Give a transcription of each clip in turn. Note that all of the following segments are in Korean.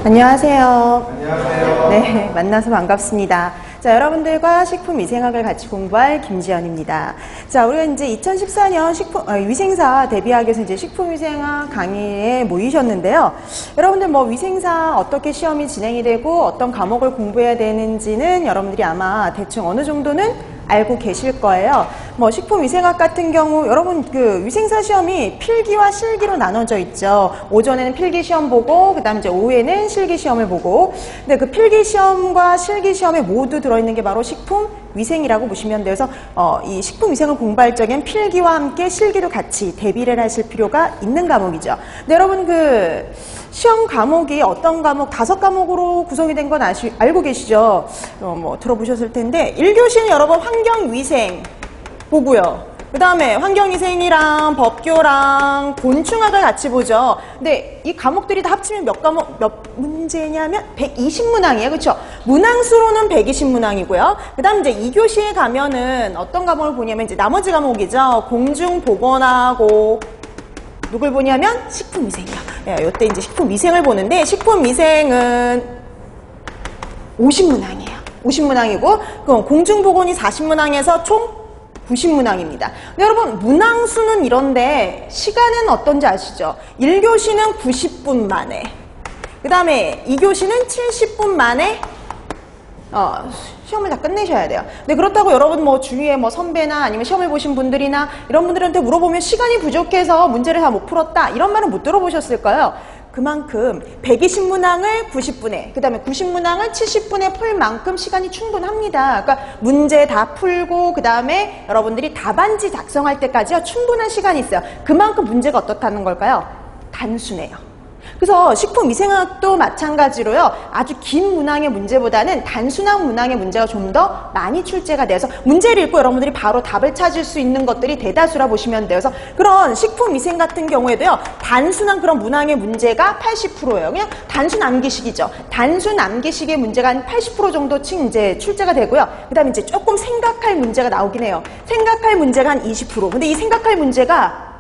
안녕하세요. 안녕하세요. 네, 만나서 반갑습니다. 자, 여러분들과 식품위생학을 같이 공부할 김지연입니다. 자, 우리가 이제 2014년 위생사 대비하기 위해서 이제 식품위생학 강의에 모이셨는데요. 여러분들 뭐 위생사 어떻게 시험이 진행이 되고 어떤 과목을 공부해야 되는지는 여러분들이 아마 대충 어느 정도는 알고 계실 거예요. 뭐 식품위생학 같은 경우 여러분 그 위생사 시험이 필기와 실기로 나눠져 있죠. 오전에는 필기 시험 보고 그다음 이제 오후에는 실기 시험을 보고. 근데 그 필기 시험과 실기 시험에 모두 들어있는 게 바로 식품위생이라고 보시면 돼요. 그래서 이 식품위생을 공부할 적엔 필기와 함께 실기도 같이 대비를 하실 필요가 있는 과목이죠. 근데 여러분 그 시험 과목이 어떤 과목, 5과목으로 구성이 된 건 알고 계시죠? 뭐 들어보셨을 텐데 1교시는 여러분 환경위생 보고요. 그 다음에 환경위생이랑 법교랑 곤충학을 같이 보죠. 근데 이 과목들이 다 합치면 몇 문제냐면 120문항이에요. 그렇죠? 문항수로는 120문항이고요. 그 다음 이제 2교시에 가면은 어떤 과목을 보냐면 이제 나머지 과목이죠. 공중보건하고 누굴 보냐면 식품위생이요. 네, 이때 이제 식품위생을 보는데 식품위생은 50문항이에요. 50문항이고 그럼 공중보건이 40문항에서 총 90문항입니다. 여러분 문항수는 이런데 시간은 어떤지 아시죠? 1교시는 90분 만에 그 다음에 2교시는 70분 만에 시험을 다 끝내셔야 돼요. 근데 그렇다고 여러분 뭐 주위에 뭐 선배나 아니면 시험을 보신 분들이나 이런 분들한테 물어보면 시간이 부족해서 문제를 다 못 풀었다 이런 말은 못 들어보셨을 거예요. 그만큼 120문항을 90분에 그 다음에 90문항을 70분에 풀 만큼 시간이 충분합니다. 그러니까 문제 다 풀고 그 다음에 여러분들이 답안지 작성할 때까지요 충분한 시간이 있어요. 그만큼 문제가 어떻다는 걸까요? 단순해요. 그래서 식품위생학도 마찬가지로요. 아주 긴 문항의 문제보다는 단순한 문항의 문제가 좀 더 많이 출제가 돼서 문제를 읽고 여러분들이 바로 답을 찾을 수 있는 것들이 대다수라 보시면 돼요. 그래서 그런 식품위생 같은 경우에도요. 단순한 그런 문항의 문제가 80%예요. 그냥 단순 암기식이죠. 단순 암기식의 문제가 한 80% 정도씩 이제 출제가 되고요. 그 다음에 이제 조금 생각할 문제가 나오긴 해요. 생각할 문제가 한 20%. 근데 이 생각할 문제가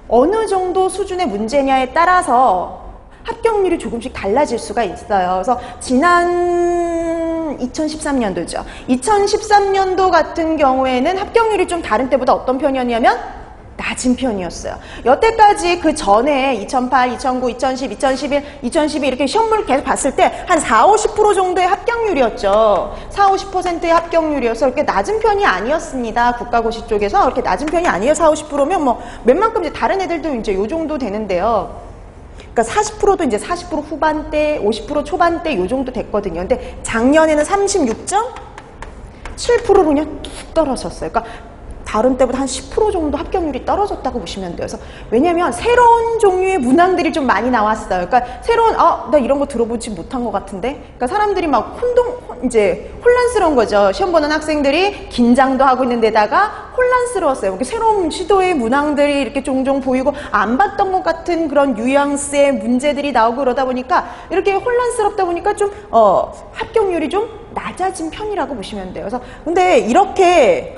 어느 정도 수준의 문제냐에 따라서 합격률이 조금씩 달라질 수가 있어요. 그래서 지난 2013년도죠. 2013년도 같은 경우에는 합격률이 좀 다른 때보다 어떤 편이었냐면 낮은 편이었어요. 여태까지 그 전에 2008, 2009, 2010, 2011, 2012 이렇게 시험을 계속 봤을 때 한 40, 50% 정도의 합격률이었죠. 40, 50%의 합격률이어서 그렇게 낮은 편이 아니었습니다. 국가고시 쪽에서 그렇게 낮은 편이 아니에요. 40, 50%면 뭐 웬만큼 이제 다른 애들도 이제 요 정도 되는데요. 그러니까 40%도 이제 40% 후반대, 50% 초반대 요 정도 됐거든요. 근데 작년에는 36.7%로 그냥 툭 떨어졌어요. 그러니까 다른 때보다 한 10% 정도 합격률이 떨어졌다고 보시면 돼요. 그래서 왜냐면 새로운 종류의 문항들이 좀 많이 나왔어요. 그러니까 새로운 나 이런 거 들어보지 못한 것 같은데. 그러니까 사람들이 막 이제 혼란스러운 거죠. 시험 보는 학생들이 긴장도 하고 있는 데다가 혼란스러웠어요. 이렇게 새로운 시도의 문항들이 이렇게 종종 보이고 안 봤던 것 같은 그런 뉘앙스의 문제들이 나오고 그러다 보니까 이렇게 혼란스럽다 보니까 좀 합격률이 좀 낮아진 편이라고 보시면 돼요. 그래서 근데 이렇게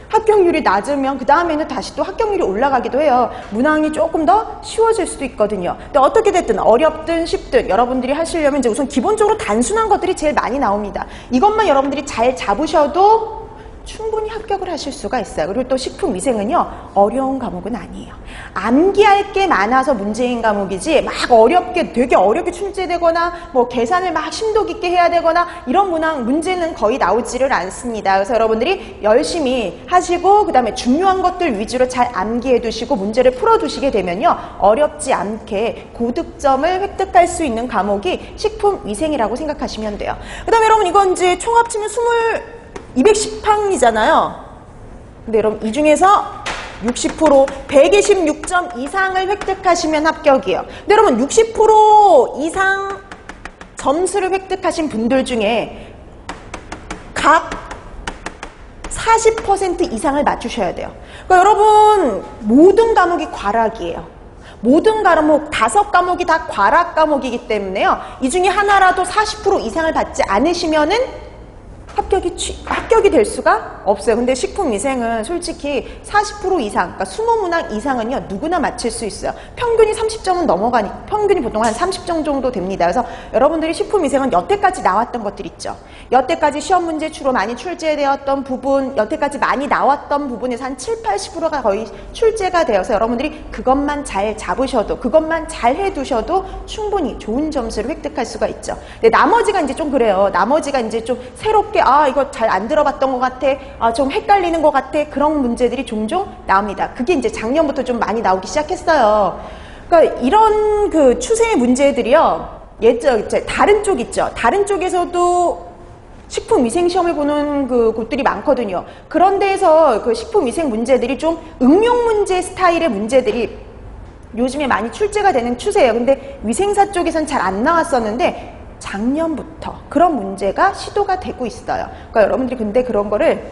합격률이 낮으면 그 다음에는 다시 또 합격률이 올라가기도 해요. 문항이 조금 더 쉬워질 수도 있거든요. 근데 어떻게 됐든 어렵든 쉽든 여러분들이 하시려면 이제 우선 기본적으로 단순한 것들이 제일 많이 나옵니다. 이것만 여러분들이 잘 잡으셔도 충분히 합격을 하실 수가 있어요. 그리고 또 식품위생은요 어려운 과목은 아니에요. 암기할 게 많아서 문제인 과목이지 막 되게 어렵게 출제되거나 뭐 계산을 막 심도 깊게 해야 되거나 이런 문제는 거의 나오지를 않습니다. 그래서 여러분들이 열심히 하시고 그 다음에 중요한 것들 위주로 잘 암기해 두시고 문제를 풀어 두시게 되면요 어렵지 않게 고득점을 획득할 수 있는 과목이 식품위생이라고 생각하시면 돼요. 그 다음에 여러분 이건 이제 총 합치면 210항이잖아요. 근데 여러분 이 중에서 60% 126점 이상을 획득하시면 합격이에요. 근데 여러분 60% 이상 점수를 획득하신 분들 중에 각 40% 이상을 맞추셔야 돼요. 그러니까 여러분 모든 과목이 과락이에요. 모든 과목 5과목이 다 과락 과목이기 때문에요. 이 중에 하나라도 40% 이상을 받지 않으시면은 합격이 될 수가 없어요. 근데 식품위생은 솔직히 40% 이상, 그러니까 20문항 이상은요, 누구나 맞힐 수 있어요. 평균이 30점은 넘어가니, 평균이 보통 한 30점 정도 됩니다. 그래서 여러분들이 식품위생은 여태까지 나왔던 것들 있죠. 여태까지 시험 문제 주로 많이 출제되었던 부분, 여태까지 많이 나왔던 부분에서 한 7, 80%가 거의 출제가 되어서 여러분들이 그것만 잘 잡으셔도, 그것만 잘 해두셔도 충분히 좋은 점수를 획득할 수가 있죠. 근데 나머지가 이제 좀 그래요. 나머지가 이제 좀 새롭게 이거 잘 안 들어봤던 것 같아. 좀 헷갈리는 것 같아. 그런 문제들이 종종 나옵니다. 그게 이제 작년부터 좀 많이 나오기 시작했어요. 그러니까 이런 그 추세의 문제들이요. 다른 쪽 있죠. 다른 쪽에서도 식품위생 시험을 보는 그 곳들이 많거든요. 그런 데에서 그 식품위생 문제들이 좀 응용 문제 스타일의 문제들이 요즘에 많이 출제가 되는 추세예요. 근데 위생사 쪽에선 잘 안 나왔었는데 작년부터 그런 문제가 시도가 되고 있어요. 그러니까 여러분들이 근데 그런 거를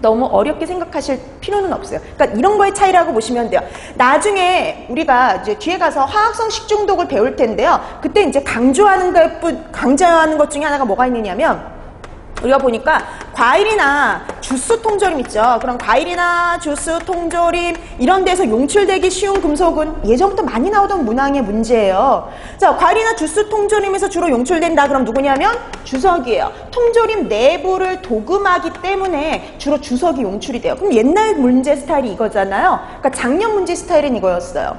너무 어렵게 생각하실 필요는 없어요. 그러니까 이런 거의 차이라고 보시면 돼요. 나중에 우리가 이제 뒤에 가서 화학성 식중독을 배울 텐데요. 그때 이제 강조하는 것 중에 하나가 뭐가 있느냐면 우리가 보니까 과일이나 주스 통조림 있죠. 그런 과일이나 주스 통조림 이런 데서 용출되기 쉬운 금속은 예전부터 많이 나오던 문항의 문제예요. 자, 과일이나 주스 통조림에서 주로 용출된다. 그럼 누구냐면 주석이에요. 통조림 내부를 도금하기 때문에 주로 주석이 용출이 돼요. 그럼 옛날 문제 스타일이 이거잖아요. 그러니까 작년 문제 스타일은 이거였어요.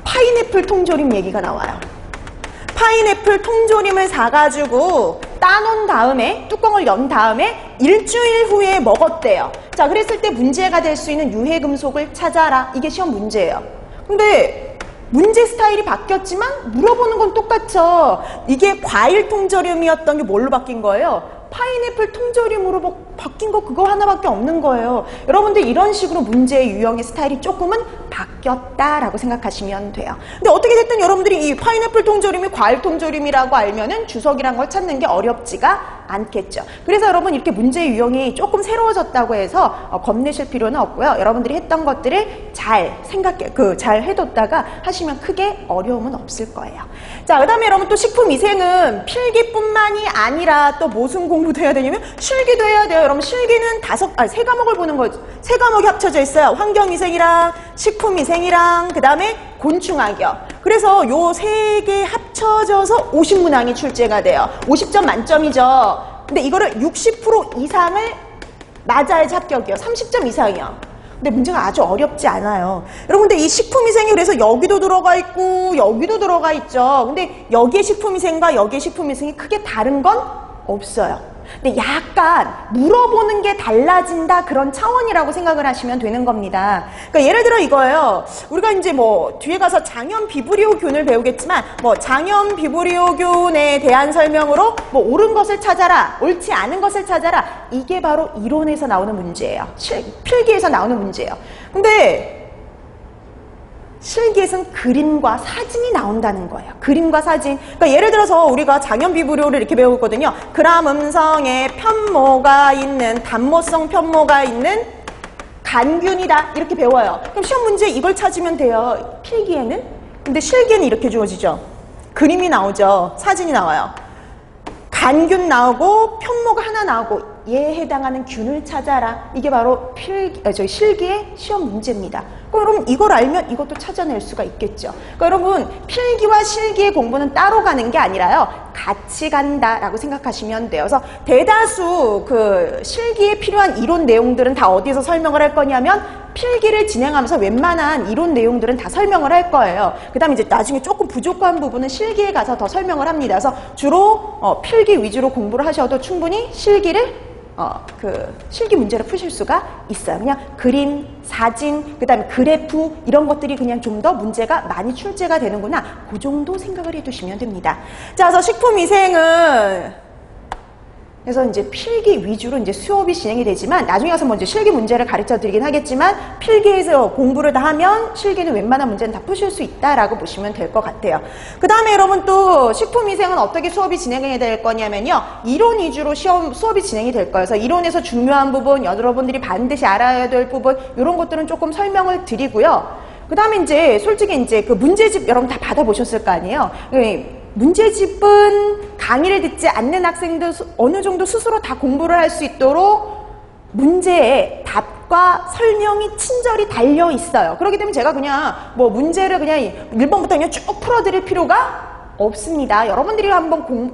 파인애플 통조림 얘기가 나와요. 파인애플 통조림을 사가지고 따놓은 다음에 뚜껑을 연 다음에 일주일 후에 먹었대요. 자, 그랬을 때 문제가 될 수 있는 유해금속을 찾아라. 이게 시험 문제예요. 근데 문제 스타일이 바뀌었지만 물어보는 건 똑같죠. 이게 과일 통조림이었던 게 뭘로 바뀐 거예요? 파인애플 통조림으로 바뀐 거 그거 하나밖에 없는 거예요. 여러분들 이런 식으로 문제의 유형의 스타일이 조금은 바뀌었다라고 생각하시면 돼요. 근데 어떻게 됐든 여러분들이 이 파인애플 통조림이 과일 통조림이라고 알면은 주석이란 걸 찾는 게 어렵지가 않겠죠. 그래서 여러분 이렇게 문제의 유형이 조금 새로워졌다고 해서 겁내실 필요는 없고요. 여러분들이 했던 것들을 잘 잘 해뒀다가 하시면 크게 어려움은 없을 거예요. 자, 그 다음에 여러분 또 식품위생은 필기뿐만이 아니라 또 무슨 공부도 해야 되냐면 실기도 해야 돼요. 여러분 실기는 세 과목을 보는 거죠. 세 과목이 합쳐져 있어요. 환경위생이랑 식품위생이랑 그 다음에 곤충학이요. 그래서 요 세 개 합쳐져서 50문항이 출제가 돼요. 50점 만점이죠. 근데 이거를 60% 이상을 맞아야지 합격이요. 30점 이상이요. 근데 문제가 아주 어렵지 않아요. 여러분들 이 식품위생이 그래서 여기도 들어가 있고 여기도 들어가 있죠. 근데 여기에 식품위생과 여기에 식품위생이 크게 다른 건 없어요. 근데 약간 물어보는 게 달라진다 그런 차원이라고 생각을 하시면 되는 겁니다. 그러니까 예를 들어 이거예요. 우리가 이제 뭐 뒤에 가서 장염 비브리오균을 배우겠지만 뭐 장염 비브리오균에 대한 설명으로 뭐 옳은 것을 찾아라, 옳지 않은 것을 찾아라. 이게 바로 이론에서 나오는 문제예요. 필기에서 나오는 문제예요. 근데 실기에서는 그림과 사진이 나온다는 거예요. 그림과 사진. 그러니까 예를 들어서 우리가 장염 비브리오를 이렇게 배우거든요. 그람 음성에 편모가 있는, 단모성 편모가 있는 간균이다. 이렇게 배워요. 그럼 시험 문제 이걸 찾으면 돼요. 필기에는. 근데 실기에는 이렇게 주어지죠. 그림이 나오죠. 사진이 나와요. 간균 나오고 편모가 하나 나오고 얘에 해당하는 균을 찾아라. 이게 바로 실기의 시험 문제입니다. 그럼 여러분 이걸 알면 이것도 찾아낼 수가 있겠죠. 그러니까 여러분 필기와 실기의 공부는 따로 가는 게 아니라요. 같이 간다라고 생각하시면 돼요. 그래서 대다수 그 실기에 필요한 이론 내용들은 다 어디에서 설명을 할 거냐면 필기를 진행하면서 웬만한 이론 내용들은 다 설명을 할 거예요. 그 다음에 이제 나중에 조금 부족한 부분은 실기에 가서 더 설명을 합니다. 그래서 주로 필기 위주로 공부를 하셔도 충분히 실기를 실기 문제를 푸실 수가 있어요. 그냥 그림, 사진, 그 다음에 그래프 이런 것들이 그냥 좀 더 문제가 많이 출제가 되는구나. 그 정도 생각을 해두시면 됩니다. 자, 그래서 식품위생은 그래서 이제 필기 위주로 이제 수업이 진행이 되지만 나중에 가서 먼저 실기 문제를 가르쳐 드리긴 하겠지만 필기에서 공부를 다 하면 실기는 웬만한 문제는 다 푸실 수 있다라고 보시면 될 것 같아요. 그 다음에 여러분 또 식품위생은 어떻게 수업이 진행이 될 거냐면요. 이론 위주로 수업이 진행이 될 거예요. 그래서 이론에서 중요한 부분, 여러분들이 반드시 알아야 될 부분 이런 것들은 조금 설명을 드리고요. 그 다음에 이제 솔직히 이제 그 문제집 여러분 다 받아보셨을 거 아니에요. 문제집은 강의를 듣지 않는 학생도 어느 정도 스스로 다 공부를 할 수 있도록 문제에 답과 설명이 친절히 달려 있어요. 그렇기 때문에 제가 그냥 뭐 문제를 그냥 1번부터 그냥 쭉 풀어드릴 필요가 없습니다. 여러분들이 한번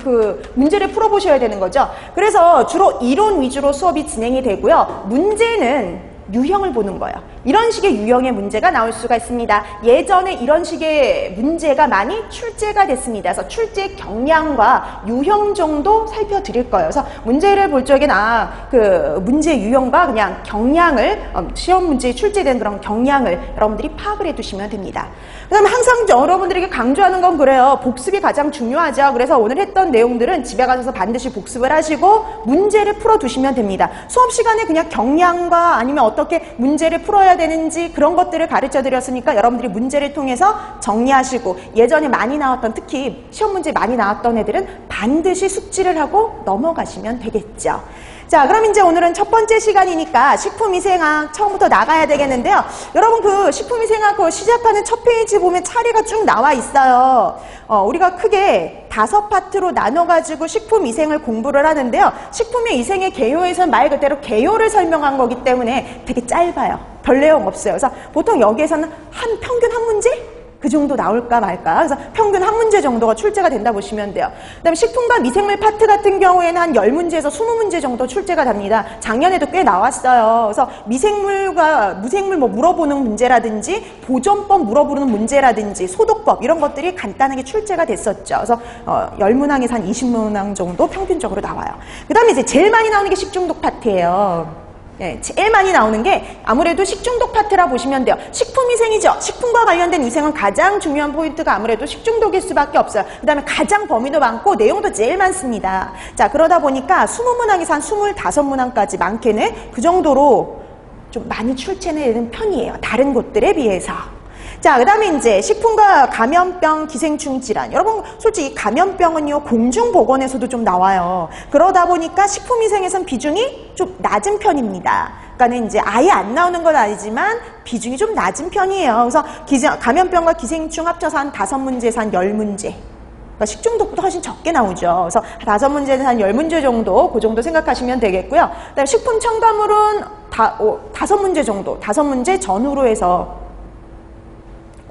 문제를 풀어보셔야 되는 거죠. 그래서 주로 이론 위주로 수업이 진행이 되고요. 문제는 유형을 보는 거예요. 이런 식의 유형의 문제가 나올 수가 있습니다. 예전에 이런 식의 문제가 많이 출제가 됐습니다. 그래서 출제 경향과 유형 정도 살펴드릴 거예요. 그래서 문제를 볼 적엔 문제 유형과 그냥 경향을 시험 문제에 출제된 그런 경향을 여러분들이 파악을 해두시면 됩니다. 그 다음에 항상 여러분들에게 강조하는 건 그래요. 복습이 가장 중요하죠. 그래서 오늘 했던 내용들은 집에 가셔서 반드시 복습을 하시고 문제를 풀어두시면 됩니다. 수업 시간에 그냥 경향과 아니면 어떻게 문제를 풀어야 되는지 그런 것들을 가르쳐 드렸으니까 여러분들이 문제를 통해서 정리하시고 예전에 많이 나왔던 특히 시험 문제 많이 나왔던 애들은 반드시 숙지를 하고 넘어가시면 되겠죠. 자, 그럼 이제 오늘은 첫 번째 시간이니까 식품위생학 처음부터 나가야 되겠는데요. 여러분 그 식품위생학 시작하는 첫 페이지 보면 차례가 쭉 나와 있어요. 우리가 크게 5파트로 나눠가지고 식품위생을 공부를 하는데요. 식품의 위생의 개요에서는 말 그대로 개요를 설명한 거기 때문에 되게 짧아요. 별 내용 없어요. 그래서 보통 여기에서는 평균 한 문제? 그 정도 나올까 말까. 그래서 평균 한 문제 정도가 출제가 된다 보시면 돼요. 그 다음에 식품과 미생물 파트 같은 경우에는 한 10문제에서 20문제 정도 출제가 됩니다. 작년에도 꽤 나왔어요. 그래서 미생물과 무생물 물어보는 문제라든지 보존법 물어보는 문제라든지 소독법 이런 것들이 간단하게 출제가 됐었죠. 그래서 10문항에서 한 20문항 정도 평균적으로 나와요. 그 다음에 이제 제일 많이 나오는 게 식중독 파트예요. 네, 제일 많이 나오는 게 아무래도 식중독 파트라 보시면 돼요. 식품위생이죠. 식품과 관련된 위생은 가장 중요한 포인트가 아무래도 식중독일 수밖에 없어요. 그 다음에 가장 범위도 많고 내용도 제일 많습니다. 자, 그러다 보니까 20문항에서 한 25문항까지 많게는 그 정도로 좀 많이 출제되는 편이에요. 다른 곳들에 비해서. 자, 그 다음에 이제 식품과 감염병, 기생충 질환. 여러분, 솔직히 감염병은요, 공중보건에서도 좀 나와요. 그러다 보니까 식품위생에선 비중이 좀 낮은 편입니다. 그러니까는 이제 아예 안 나오는 건 아니지만 비중이 좀 낮은 편이에요. 그래서 감염병과 기생충 합쳐서 한 5문제에서 한 10문제. 그러니까 식중독보다 훨씬 적게 나오죠. 그래서 5문제에서 한 10문제 정도, 그 정도 생각하시면 되겠고요. 그다음에 식품 첨가물은 5문제 정도, 5문제 전후로 해서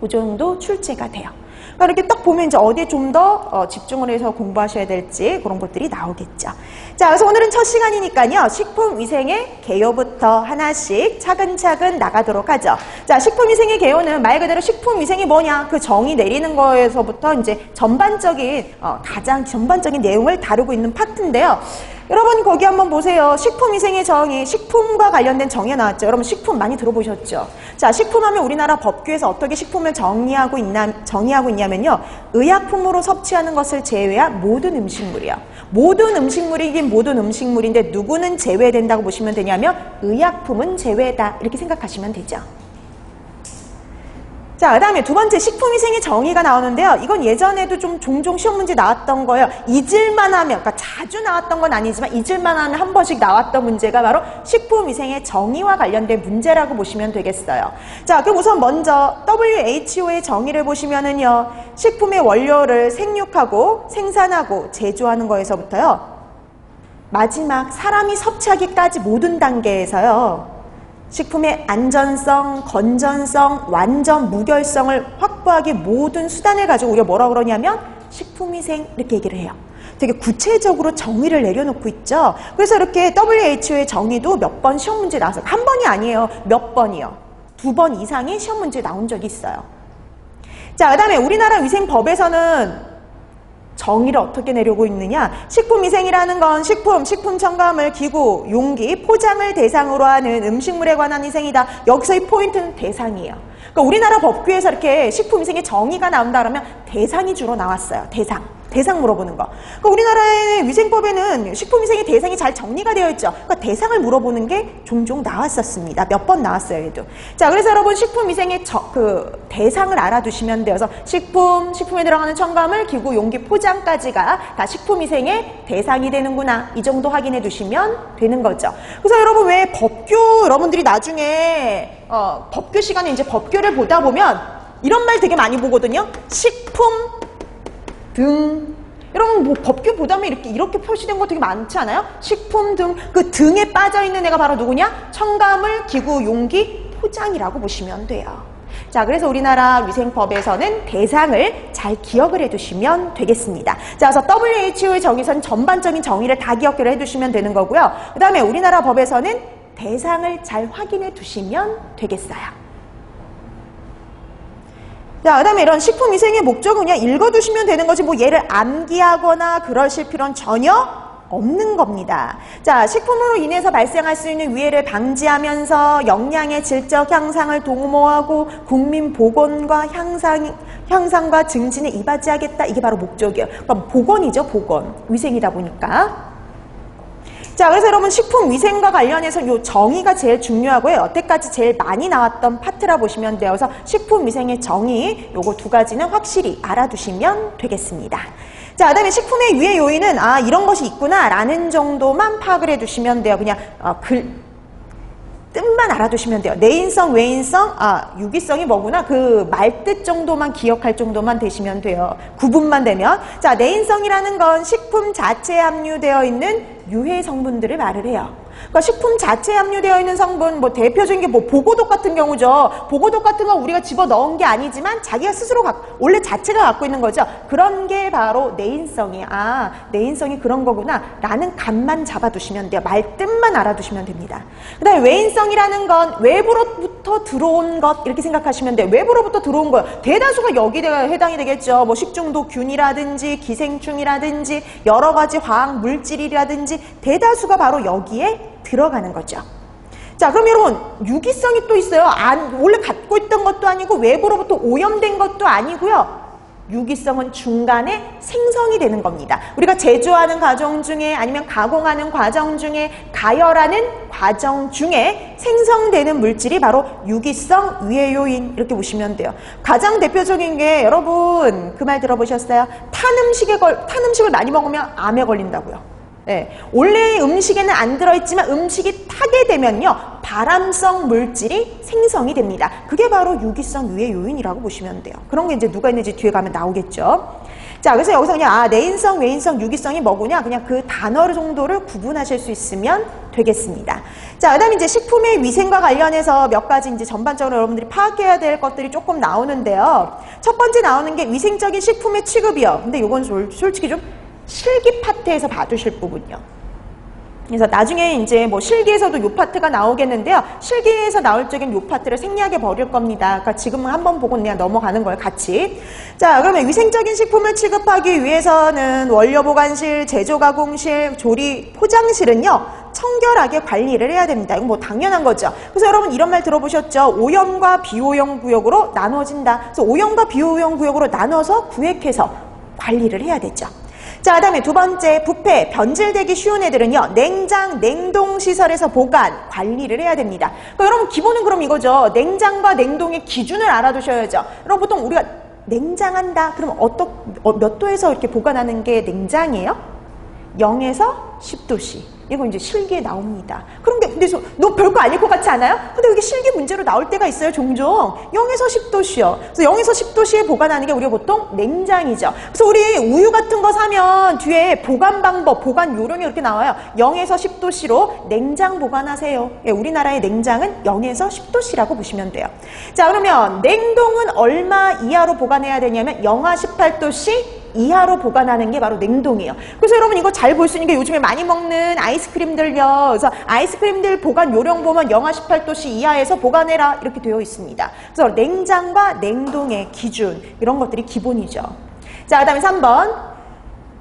그 정도 출제가 돼요. 그러니까 이렇게 딱 보면 이제 어디에 좀 더 집중을 해서 공부하셔야 될지 그런 것들이 나오겠죠. 자, 그래서 오늘은 첫 시간이니까요. 식품위생의 개요부터 하나씩 차근차근 나가도록 하죠. 자, 식품위생의 개요는 말 그대로 식품위생이 뭐냐 그 정의 내리는 거에서부터 이제 가장 전반적인 내용을 다루고 있는 파트인데요. 여러분 거기 한번 보세요. 식품위생의 정의, 식품과 관련된 정의가 나왔죠. 여러분 식품 많이 들어보셨죠? 자, 식품하면 우리나라 법규에서 어떻게 식품을 정의하고 있냐면요. 의약품으로 섭취하는 것을 제외한 모든 음식물이요. 모든 음식물이긴 모든 음식물인데 누구는 제외된다고 보시면 되냐면 의약품은 제외다. 이렇게 생각하시면 되죠. 자, 그 다음에 두 번째 식품위생의 정의가 나오는데요. 이건 예전에도 좀 종종 시험 문제 나왔던 거예요. 잊을만 하면, 그러니까 자주 나왔던 건 아니지만 잊을만 하면 한 번씩 나왔던 문제가 바로 식품위생의 정의와 관련된 문제라고 보시면 되겠어요. 자, 그럼 우선 먼저 WHO의 정의를 보시면은요. 식품의 원료를 생육하고 생산하고 제조하는 거에서부터요. 마지막 사람이 섭취하기까지 모든 단계에서요. 식품의 안전성, 건전성, 완전 무결성을 확보하기 모든 수단을 가지고 우리가 뭐라고 그러냐면 식품위생 이렇게 얘기를 해요. 되게 구체적으로 정의를 내려놓고 있죠. 그래서 이렇게 WHO의 정의도 몇 번 시험 문제 나와서 한 번이 아니에요. 몇 번이요. 2번 이상이 시험 문제 나온 적이 있어요. 자, 그 다음에 우리나라 위생법에서는 정의를 어떻게 내려고 있느냐. 식품위생이라는 건 식품 첨가물, 기구, 용기, 포장을 대상으로 하는 음식물에 관한 위생이다. 여기서의 포인트는 대상이에요. 그러니까 우리나라 법규에서 이렇게 식품위생의 정의가 나온다 그러면 대상이 주로 나왔어요. 대상 물어보는 거. 그러니까 우리나라의 위생법에는 식품위생의 대상이 잘 정리가 되어 있죠. 그러니까 대상을 물어보는 게 종종 나왔었습니다. 몇 번 나왔어요, 얘도. 자, 그래서 여러분 식품위생의 대상을 알아두시면 돼요. 그래서 식품에 들어가는 첨가물, 기구, 용기, 포장까지가 다 식품위생의 대상이 되는구나. 이 정도 확인해 두시면 되는 거죠. 그래서 여러분 왜 여러분들이 나중에 법규 시간에 이제 법규를 보다 보면 이런 말 되게 많이 보거든요. 식품 등 여러분 뭐 법규 보다면 이렇게 표시된 거 되게 많지 않아요? 식품 등 그 등에 빠져 있는 애가 바로 누구냐? 첨가물, 기구, 용기, 포장이라고 보시면 돼요. 자, 그래서 우리나라 위생법에서는 대상을 잘 기억을 해두시면 되겠습니다. 자, 그래서 WHO의 정의선 전반적인 정의를 다 기억을 해두시면 되는 거고요. 그 다음에 우리나라 법에서는 대상을 잘 확인해 두시면 되겠어요. 자, 그 다음에 이런 식품위생의 목적은 그냥 읽어두시면 되는 거지 뭐 얘를 암기하거나 그러실 필요는 전혀 없는 겁니다. 자, 식품으로 인해서 발생할 수 있는 위해를 방지하면서 영양의 질적 향상을 도모하고 국민 보건과 향상과 증진에 이바지하겠다. 이게 바로 목적이에요. 그러니까 보건이죠, 보건. 위생이다 보니까. 자, 그래서 여러분 식품위생과 관련해서 요 정의가 제일 중요하고요. 여태까지 제일 많이 나왔던 파트라 보시면 돼요. 그래서 식품위생의 정의 요거 두 가지는 확실히 알아두시면 되겠습니다. 자, 그 다음에 식품의 위해 요인은 이런 것이 있구나 라는 정도만 파악을 해두시면 돼요. 그냥 뜻만 알아두시면 돼요. 내인성, 외인성, 유기성이 뭐구나 그 말뜻 정도만 기억할 정도만 되시면 돼요. 구분만 되면. 자, 내인성이라는 건 식품 자체에 함유되어 있는 유해 성분들을 말을 해요. 그러니까 식품 자체에 함유되어 있는 성분, 뭐 대표적인 게 뭐 보고독 같은 경우죠. 보고독 같은 거 우리가 집어 넣은 게 아니지만 자기가 스스로 원래 자체가 갖고 있는 거죠. 그런 게 바로 내인성이, 내인성이 그런 거구나 라는 감만 잡아두시면 돼요. 말뜻만 알아두시면 됩니다. 그 다음에 외인성이라는 건 외부로부터 들어온 것 이렇게 생각하시면 돼요. 외부로부터 들어온 거예요. 대다수가 여기에 해당이 되겠죠. 뭐 식중독균이라든지 기생충이라든지 여러 가지 화학 물질이라든지 대다수가 바로 여기에 들어가는 거죠. 자, 그럼 여러분 유기성이 또 있어요. 원래 갖고 있던 것도 아니고 외부로부터 오염된 것도 아니고요. 유기성은 중간에 생성이 되는 겁니다. 우리가 제조하는 과정 중에 아니면 가공하는 과정 중에 가열하는 과정 중에 생성되는 물질이 바로 유기성 위해 요인 이렇게 보시면 돼요. 가장 대표적인 게 여러분 그 말 들어보셨어요? 탄 음식을 많이 먹으면 암에 걸린다고요. 네, 원래 음식에는 안 들어있지만 음식이 타게 되면요 발암성 물질이 생성이 됩니다. 그게 바로 유기성 위해 요인이라고 보시면 돼요. 그런 게 이제 누가 있는지 뒤에 가면 나오겠죠. 자, 그래서 여기서 그냥 내인성, 외인성, 유기성이 뭐구나 그냥 그 단어 정도를 구분하실 수 있으면 되겠습니다. 자, 그다음에 이제 식품의 위생과 관련해서 몇 가지 이제 전반적으로 여러분들이 파악해야 될 것들이 조금 나오는데요. 첫 번째 나오는 게 위생적인 식품의 취급이요. 근데 이건 솔직히 좀 실기 파트에서 봐두실 부분이요. 그래서 나중에 이제 뭐 실기에서도 요 파트가 나오겠는데요. 실기에서 나올 적엔 요 파트를 생략해 버릴 겁니다. 그러니까 지금은 한번 보고 그냥 넘어가는 거예요, 같이. 자, 그러면 위생적인 식품을 취급하기 위해서는 원료 보관실, 제조 가공실, 조리 포장실은요. 청결하게 관리를 해야 됩니다. 이건 뭐 당연한 거죠. 그래서 여러분 이런 말 들어보셨죠? 오염과 비오염 구역으로 나눠진다. 그래서 오염과 비오염 구역으로 나눠서 구획해서 관리를 해야 되죠. 자, 그 다음에 두 번째, 부패, 변질되기 쉬운 애들은요, 냉장, 냉동시설에서 보관, 관리를 해야 됩니다. 그러니까 여러분, 기본은 그럼 이거죠. 냉장과 냉동의 기준을 알아두셔야죠. 여러분, 보통 우리가 냉장한다. 그럼 몇 도에서 이렇게 보관하는 게 냉장이에요? 0에서 10도씨. 이거 이제 실기에 나옵니다. 그런데 근데 너 별거 아닐 것 같지 않아요? 근데 여기 실기 문제로 나올 때가 있어요, 종종. 0에서 10도씨요. 그래서 0에서 10도씨에 보관하는 게 우리가 보통 냉장이죠. 그래서 우리 우유 같은 거 사면 뒤에 보관 방법, 보관 요령이 이렇게 나와요. 0에서 10도씨로 냉장 보관하세요. 예, 우리나라의 냉장은 0에서 10도씨라고 보시면 돼요. 자, 그러면 냉동은 얼마 이하로 보관해야 되냐면 영하 18도씨 이하로 보관하는 게 바로 냉동이에요. 그래서 여러분 이거 잘 볼 수 있는 게 요즘에 많이 먹는 아이스크림들요. 그래서 아이스크림들 보관 요령 보면 영하 18도씨 이하에서 보관해라 이렇게 되어 있습니다. 그래서 냉장과 냉동의 기준 이런 것들이 기본이죠. 자, 그 다음에 3번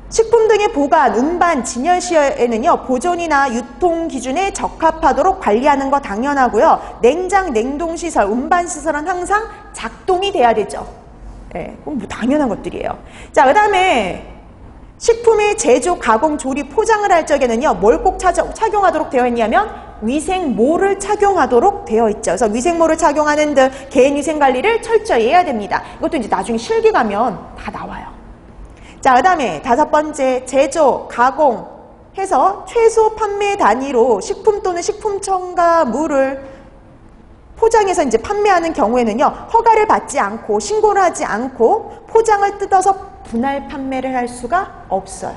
식품 등의 보관, 운반, 진열 시에는요 보존이나 유통 기준에 적합하도록 관리하는 거 당연하고요. 냉장, 냉동시설, 운반시설은 항상 작동이 돼야 되죠. 네, 뭐 당연한 것들이에요. 자, 그 다음에 식품의 제조, 가공, 조리, 포장을 할 적에는요 뭘 꼭 착용하도록 되어 있냐면 위생모를 착용하도록 되어 있죠. 그래서 위생모를 착용하는 등 개인위생관리를 철저히 해야 됩니다. 이것도 이제 나중에 실기 가면 다 나와요. 자, 그 다음에 5번째, 제조, 가공 해서 최소 판매 단위로 식품 또는 식품 첨가물을 포장해서 이제 판매하는 경우에는요, 허가를 받지 않고 신고를 하지 않고 포장을 뜯어서 분할 판매를 할 수가 없어요.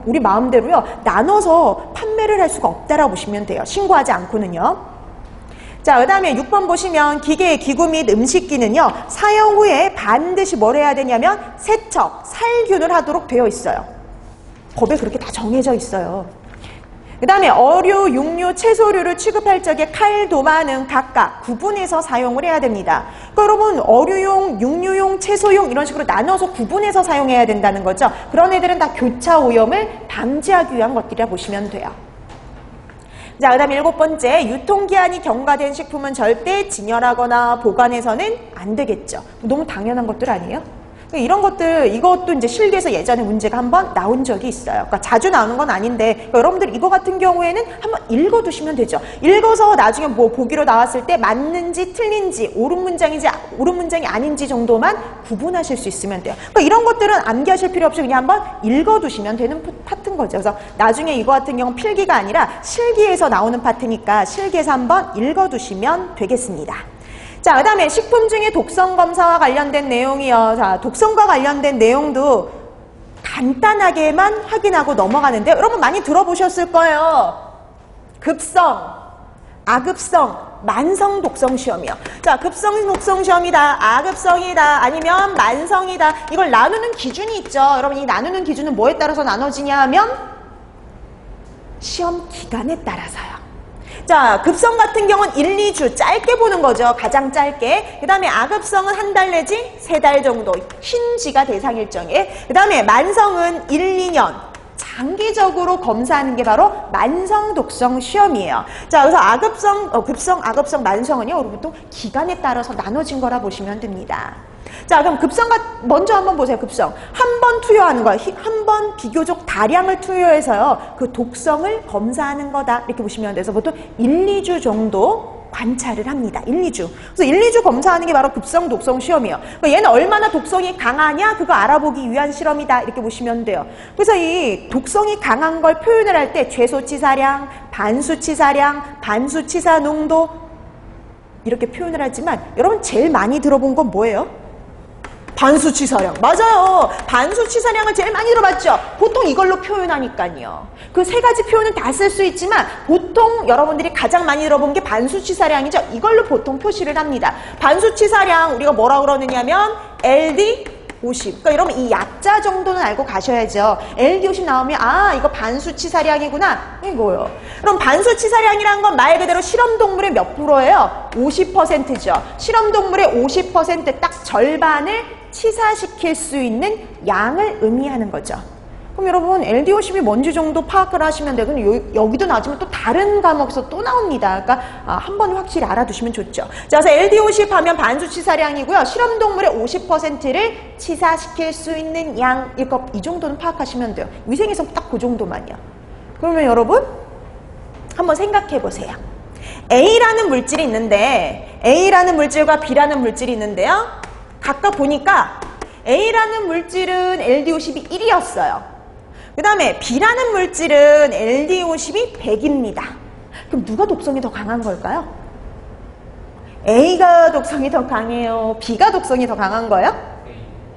우리 마음대로요, 나눠서 판매를 할 수가 없다라고 보시면 돼요. 신고하지 않고는요. 자, 그 다음에 6번 보시면 기계, 기구 및 음식기는요, 사용 후에 반드시 뭘 해야 되냐면 세척, 살균을 하도록 되어 있어요. 법에 그렇게 다 정해져 있어요. 그 다음에 어류, 육류, 채소류를 취급할 적에 칼, 도마는 각각 구분해서 사용을 해야 됩니다. 그러니까 여러분, 어류용, 육류용, 채소용 이런 식으로 나눠서 구분해서 사용해야 된다는 거죠. 그런 애들은 다 교차 오염을 방지하기 위한 것들이라 보시면 돼요. 자, 그 다음에 7번째, 유통기한이 경과된 식품은 절대 진열하거나 보관해서는 안 되겠죠. 너무 당연한 것들 아니에요? 이런 것들, 이것도 이제 실기에서 예전에 문제가 한번 나온 적이 있어요. 그러니까 자주 나오는 건 아닌데, 그러니까 여러분들 이거 같은 경우에는 한번 읽어두시면 되죠. 읽어서 나중에 뭐 보기로 나왔을 때 맞는지 틀린지, 옳은 문장이 아닌지 정도만 구분하실 수 있으면 돼요. 그러니까 이런 것들은 암기하실 필요 없이 그냥 한번 읽어두시면 되는 파트인 거죠. 그래서 나중에 이거 같은 경우는 필기가 아니라 실기에서 나오는 파트니까 실기에서 한번 읽어두시면 되겠습니다. 자, 그 다음에 식품 중에 독성 검사와 관련된 내용이요. 자, 독성과 관련된 내용도 간단하게만 확인하고 넘어가는데 여러분 많이 들어보셨을 거예요. 급성, 아급성, 만성 독성 시험이요. 자, 급성 독성 시험이다, 아급성이다, 아니면 만성이다. 이걸 나누는 기준이 있죠. 여러분 이 나누는 기준은 뭐에 따라서 나눠지냐 하면 시험 기간에 따라서요. 자, 급성 같은 경우는 1, 2주 짧게 보는 거죠. 가장 짧게. 그 다음에 아급성은 한 달 내지 3달 정도 흰지가 대상 일정에. 그 다음에 만성은 1, 2년 장기적으로 검사하는 게 바로 만성 독성 시험이에요. 자, 그래서 아급성, 급성, 아급성, 만성은요, 보통 기간에 따라서 나눠진 거라 보시면 됩니다. 자, 그럼 급성 먼저 한번 보세요. 급성. 한 번 투여하는 거야. 한 번 비교적 다량을 투여해서요, 그 독성을 검사하는 거다. 이렇게 보시면 돼서 보통 1, 2주 정도 관찰을 합니다. 1, 2주. 그래서 1, 2주 검사하는 게 바로 급성 독성 시험이에요. 그러니까 얘는 얼마나 독성이 강하냐? 그거 알아보기 위한 실험이다. 이렇게 보시면 돼요. 그래서 이 독성이 강한 걸 표현을 할 때 최소치사량, 반수치사량, 반수치사 농도 이렇게 표현을 하지만 여러분 제일 많이 들어본 건 뭐예요? 반수치사량. 맞아요. 반수치사량을 제일 많이 들어봤죠. 보통 이걸로 표현하니까요. 그 3가지 표현은 다 쓸 수 있지만 보통 여러분들이 가장 많이 들어본 게 반수치사량이죠. 이걸로 보통 표시를 합니다. 반수치사량 우리가 뭐라고 그러느냐면 LD 50. 그러니까 여러분 이 약자 정도는 알고 가셔야죠. LD 50 나오면 아, 이거 반수치사량이구나. 이거요. 그럼 반수치사량이라는 건 말 그대로 실험동물의 몇 프로예요? 50%죠. 실험동물의 50% 딱 절반을 치사시킬 수 있는 양을 의미하는 거죠. 그럼 여러분 LD50이 뭔지 정도 파악을 하시면 돼요. 근데 여기도 나오지만 또 다른 과목에서 또 나옵니다. 그러니까 한 번 확실히 알아두시면 좋죠. 자, 그래서 LD50 하면 반수치사량이고요. 실험동물의 50%를 치사시킬 수 있는 양, 이 정도는 파악하시면 돼요. 위생에서 딱 그 정도만요. 그러면 여러분 한번 생각해 보세요. A라는 물질이 있는데 A라는 물질과 B라는 물질이 있는데요. 각각 보니까 A라는 물질은 LD50이 1이었어요. 그 다음에 B라는 물질은 LD50이 100입니다. 그럼 누가 독성이 더 강한 걸까요? A가 독성이 더 강해요? B가 독성이 더 강한 거예요?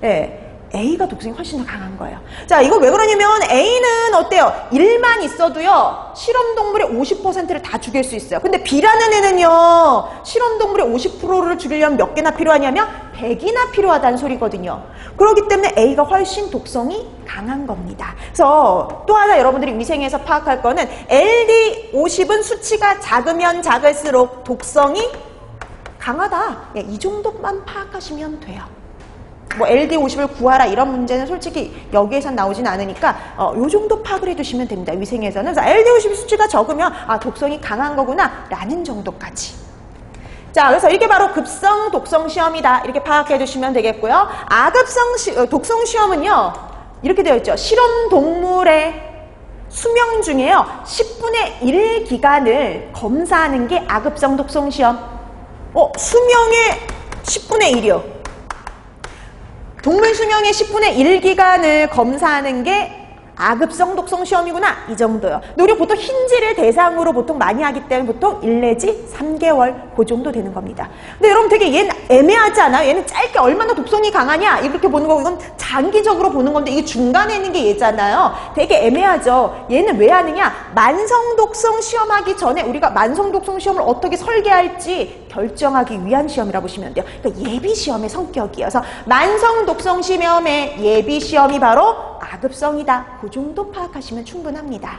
네. A가 독성이 훨씬 더 강한 거예요. 자, 이거 왜 그러냐면 A는 어때요? 1만 있어도요, 실험동물의 50%를 다 죽일 수 있어요. 근데 B라는 애는요, 실험동물의 50%를 죽이려면 몇 개나 필요하냐면 100이나 필요하다는 소리거든요. 그렇기 때문에 A가 훨씬 독성이 강한 겁니다. 그래서 또 하나 여러분들이 위생에서 파악할 거는 LD50은 수치가 작으면 작을수록 독성이 강하다. 이 정도만 파악하시면 돼요. 뭐 LD50을 구하라 이런 문제는 솔직히 여기에선 나오진 않으니까 요 정도 파악을 해두시면 됩니다. 위생에서는. 그래서 LD50 수치가 적으면 아, 독성이 강한 거구나 라는 정도까지. 자, 그래서 이게 바로 급성 독성 시험이다. 이렇게 파악해 두시면 되겠고요. 아급성 독성 시험은요, 이렇게 되어 있죠. 실험 동물의 수명 중에요 10분의 1 기간을 검사하는 게 아급성 독성 시험. 수명의 10분의 1이요. 동물 수명의 10분의 1 기간을 검사하는 게 아급성 독성 시험이구나 이 정도요. 근데 우리 보통 흰지를 대상으로 보통 많이 하기 때문에 보통 1 내지 3개월 그 정도 되는 겁니다. 근데 여러분 되게 얘는 애매하지 않아요? 얘는 짧게 얼마나 독성이 강하냐 이렇게 보는 거고 이건 장기적으로 보는 건데 이게 중간에 있는 게 얘잖아요. 되게 애매하죠. 얘는 왜 하느냐? 만성 독성 시험하기 전에 우리가 만성 독성 시험을 어떻게 설계할지 결정하기 위한 시험이라고 보시면 돼요. 그러니까 예비 시험의 성격이에요. 그래서 만성 독성 시험의 예비 시험이 바로 아급성이다. 그 정도 파악하시면 충분합니다.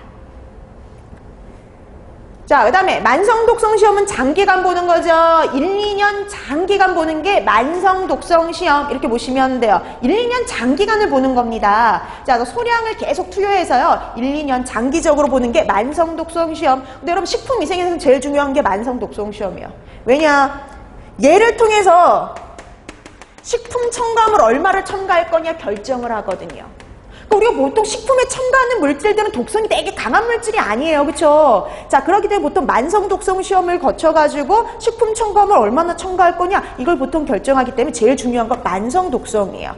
자, 그 다음에 만성 독성 시험은 장기간 보는 거죠. 1, 2년 장기간 보는 게 만성 독성 시험 이렇게 보시면 돼요. 1, 2년 장기간을 보는 겁니다. 자, 소량을 계속 투여해서요. 1, 2년 장기적으로 보는 게 만성 독성 시험. 근데 여러분 식품위생에서는 제일 중요한 게 만성 독성 시험이에요. 왜냐? 얘를 통해서 식품 첨가물 얼마를 첨가할 거냐 결정을 하거든요. 우리가 보통 식품에 첨가하는 물질들은 독성이 되게 강한 물질이 아니에요. 그렇죠? 자, 그렇기 때문에 보통 만성 독성 시험을 거쳐가지고 식품 첨가물 얼마나 첨가할 거냐 이걸 보통 결정하기 때문에 제일 중요한 건 만성 독성이에요.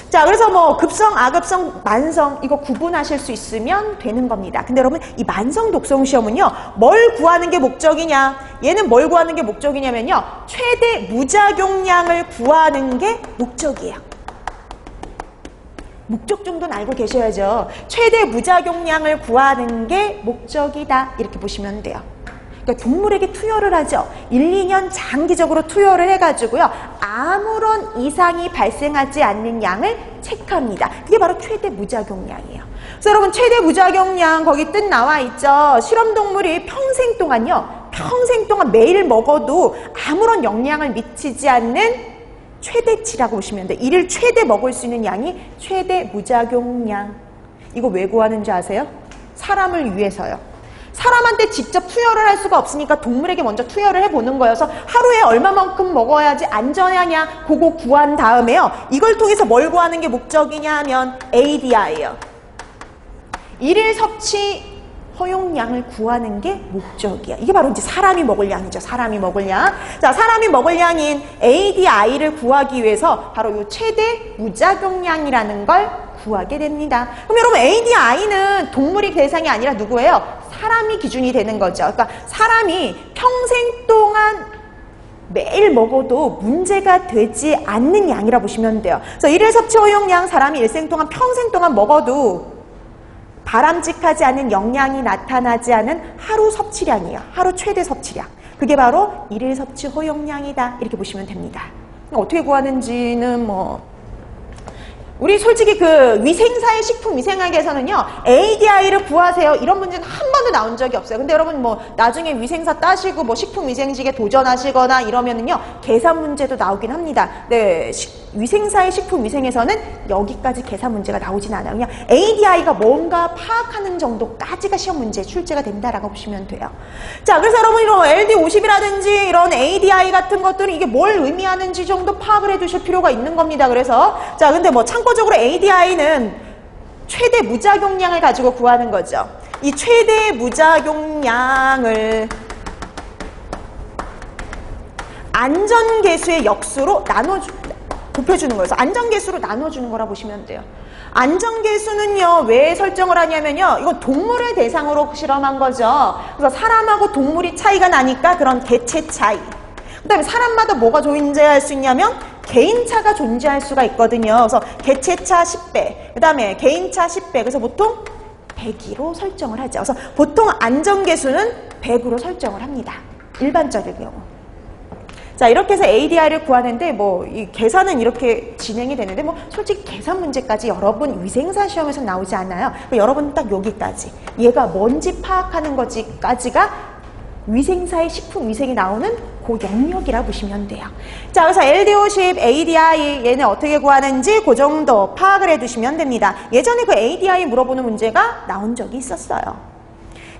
자, 그래서 뭐 급성, 아급성, 만성 이거 구분하실 수 있으면 되는 겁니다. 근데 여러분 이 만성 독성 시험은요. 뭘 구하는 게 목적이냐? 얘는 뭘 구하는 게 목적이냐면요. 최대 무작용량을 구하는 게 목적이에요. 목적 정도는 알고 계셔야죠. 최대 무작용량을 구하는 게 목적이다. 이렇게 보시면 돼요. 그러니까 동물에게 투여를 하죠. 1, 2년 장기적으로 투여를 해가지고요. 아무런 이상이 발생하지 않는 양을 체크합니다. 그게 바로 최대 무작용량이에요. 그래서 여러분 최대 무작용량 거기 뜻 나와 있죠. 실험동물이 평생 동안 매일 먹어도 아무런 영향을 미치지 않는 최대치라고 보시면 돼요. 이를 최대 먹을 수 있는 양이 최대 무작용량. 이거 왜 구하는지 아세요? 사람을 위해서요. 사람한테 직접 투여를 할 수가 없으니까 동물에게 먼저 투여를 해보는 거여서 하루에 얼마만큼 먹어야지 안전하냐 그거 구한 다음에요. 이걸 통해서 뭘 구하는 게 목적이냐 하면 ADI예요. 일일 섭취 허용량을 구하는 게 목적이야. 이게 바로 이제 사람이 먹을 양이죠. 사람이 먹을 양. 자, 사람이 먹을 양인 ADI를 구하기 위해서 바로 이 최대 무작용량이라는 걸 구하게 됩니다. 그럼 여러분 ADI는 동물이 대상이 아니라 누구예요? 사람이 기준이 되는 거죠. 그러니까 사람이 평생 동안 매일 먹어도 문제가 되지 않는 양이라 보시면 돼요. 그래서 일일 섭취 허용량 사람이 일생 동안 평생 동안 먹어도 바람직하지 않은 영향이 나타나지 않은 하루 섭취량이에요. 하루 최대 섭취량. 그게 바로 일일 섭취 허용량이다. 이렇게 보시면 됩니다. 어떻게 구하는지는 우리 솔직히 그 위생사의 식품위생학에서는요. ADI를 구하세요. 이런 문제는 한 번도 나온 적이 없어요. 근데 여러분 나중에 위생사 따시고 식품위생직에 도전하시거나 이러면은요. 계산 문제도 나오긴 합니다. 네, 위생사의 식품위생에서는 여기까지 계산 문제가 나오진 않아요. 그냥 ADI가 뭔가 파악하는 정도까지가 시험 문제에 출제가 된다라고 보시면 돼요. 자, 그래서 여러분 이런 LD50이라든지 이런 ADI 같은 것들은 이게 뭘 의미하는지 정도 파악을 해두실 필요가 있는 겁니다. 그래서 자, 근데 참고적으로 ADI는 최대 무작용량을 가지고 구하는 거죠. 이 최대 무작용량을 안전계수의 역수로 곱해주는 거예요. 안전계수로 나눠주는 거라 보시면 돼요. 안전계수는요, 왜 설정을 하냐면요, 이건 동물을 대상으로 실험한 거죠. 그래서 사람하고 동물이 차이가 나니까 그런 개체 차이. 그 다음에 사람마다 뭐가 존재할 수 있냐면 개인차가 존재할 수가 있거든요. 그래서 개체차 10배, 그 다음에 개인차 10배. 그래서 보통 100으로 설정을 하죠. 그래서 보통 안전계수는 100으로 설정을 합니다. 일반적인 경우. 자, 이렇게 해서 ADI를 구하는데 이 계산은 이렇게 진행이 되는데 솔직히 계산 문제까지 여러분 위생사 시험에서 나오지 않아요. 여러분 딱 여기까지. 얘가 뭔지 파악하는 거지까지가 위생사의 식품위생이 나오는 그 영역이라 보시면 돼요. 자, 그래서 LD50, ADI 얘는 어떻게 구하는지 그 정도 파악을 해두시면 됩니다. 예전에 그 ADI 물어보는 문제가 나온 적이 있었어요.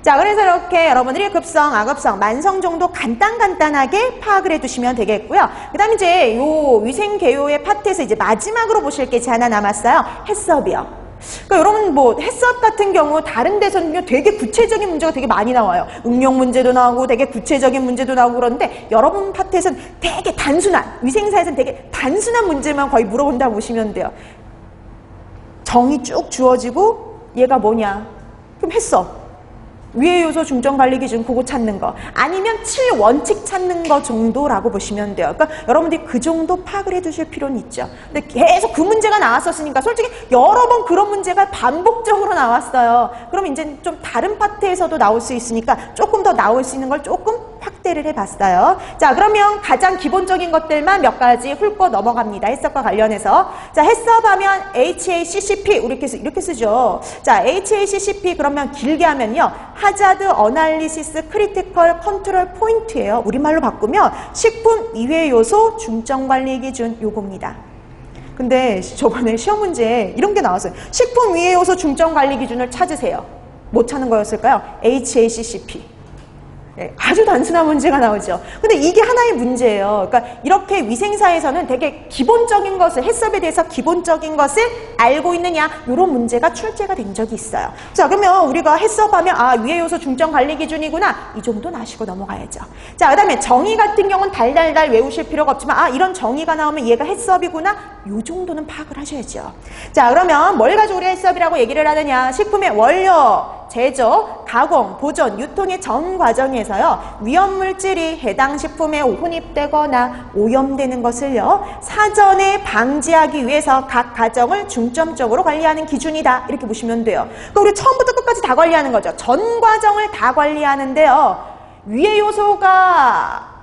자, 그래서 이렇게 여러분들이 급성, 아급성, 만성 정도 간단하게 파악을 해두시면 되겠고요. 그 다음에 이제 요 위생개요의 파트에서 이제 마지막으로 보실 게 하나 남았어요. 해썹이요. 그러니까 여러분 해썹 같은 경우 다른 데서는요 되게 구체적인 문제가 되게 많이 나와요. 응용 문제도 나오고 되게 구체적인 문제도 나오고 그러는데 여러분 파트에서는 되게 단순한, 위생사에서는 되게 단순한 문제만 거의 물어본다고 보시면 돼요. 정의 쭉 주어지고 얘가 뭐냐? 그럼 했어. 위의 요소 중점 관리 기준 그거 찾는 거 아니면 7원칙 찾는 거 정도라고 보시면 돼요. 그러니까 여러분들이 그 정도 파악을 해두실 필요는 있죠. 근데 계속 그 문제가 나왔었으니까 솔직히 여러 번 그런 문제가 반복적으로 나왔어요. 그럼 이제 좀 다른 파트에서도 나올 수 있으니까 조금 더 나올 수 있는 걸 조금 확대를 해봤어요. 자, 그러면 가장 기본적인 것들만 몇 가지 훑고 넘어갑니다. 해석과 관련해서. 자, 해석하면 HACCP 이렇게 쓰죠. 자, HACCP 그러면 길게 하면요. 하자드 어널리시스 크리티컬 컨트롤 포인트예요. 우리말로 바꾸면 식품 이외 요소 중점 관리 기준 요겁니다. 근데 저번에 시험 문제에 이런 게 나왔어요. 식품 위해 요소 중점 관리 기준을 찾으세요. 뭐 찾는 거였을까요? HACCP. 네, 아주 단순한 문제가 나오죠. 근데 이게 하나의 문제예요. 그러니까 이렇게 위생사에서는 되게 기본적인 것을, 해썹에 대해서 기본적인 것을 알고 있느냐, 이런 문제가 출제가 된 적이 있어요. 자, 그러면 우리가 해썹하면 아, 위해 요소 중점 관리 기준이구나, 이 정도는 아시고 넘어가야죠. 자, 그 다음에 정의 같은 경우는 달달달 외우실 필요가 없지만 아, 이런 정의가 나오면 얘가 해썹이구나, 요 정도는 파악을 하셔야죠. 자, 그러면 뭘 가지고 우리가 해썹이라고 얘기를 하느냐, 식품의 원료, 제조, 가공, 보존, 유통의 전 과정에서요, 위험물질이 해당 식품에 혼입되거나 오염되는 것을요, 사전에 방지하기 위해서 각 가정을 중점적으로 관리하는 기준이다, 이렇게 보시면 돼요. 그러니까 우리 처음부터 끝까지 다 관리하는 거죠. 전 과정을 다 관리하는데요, 위의 요소가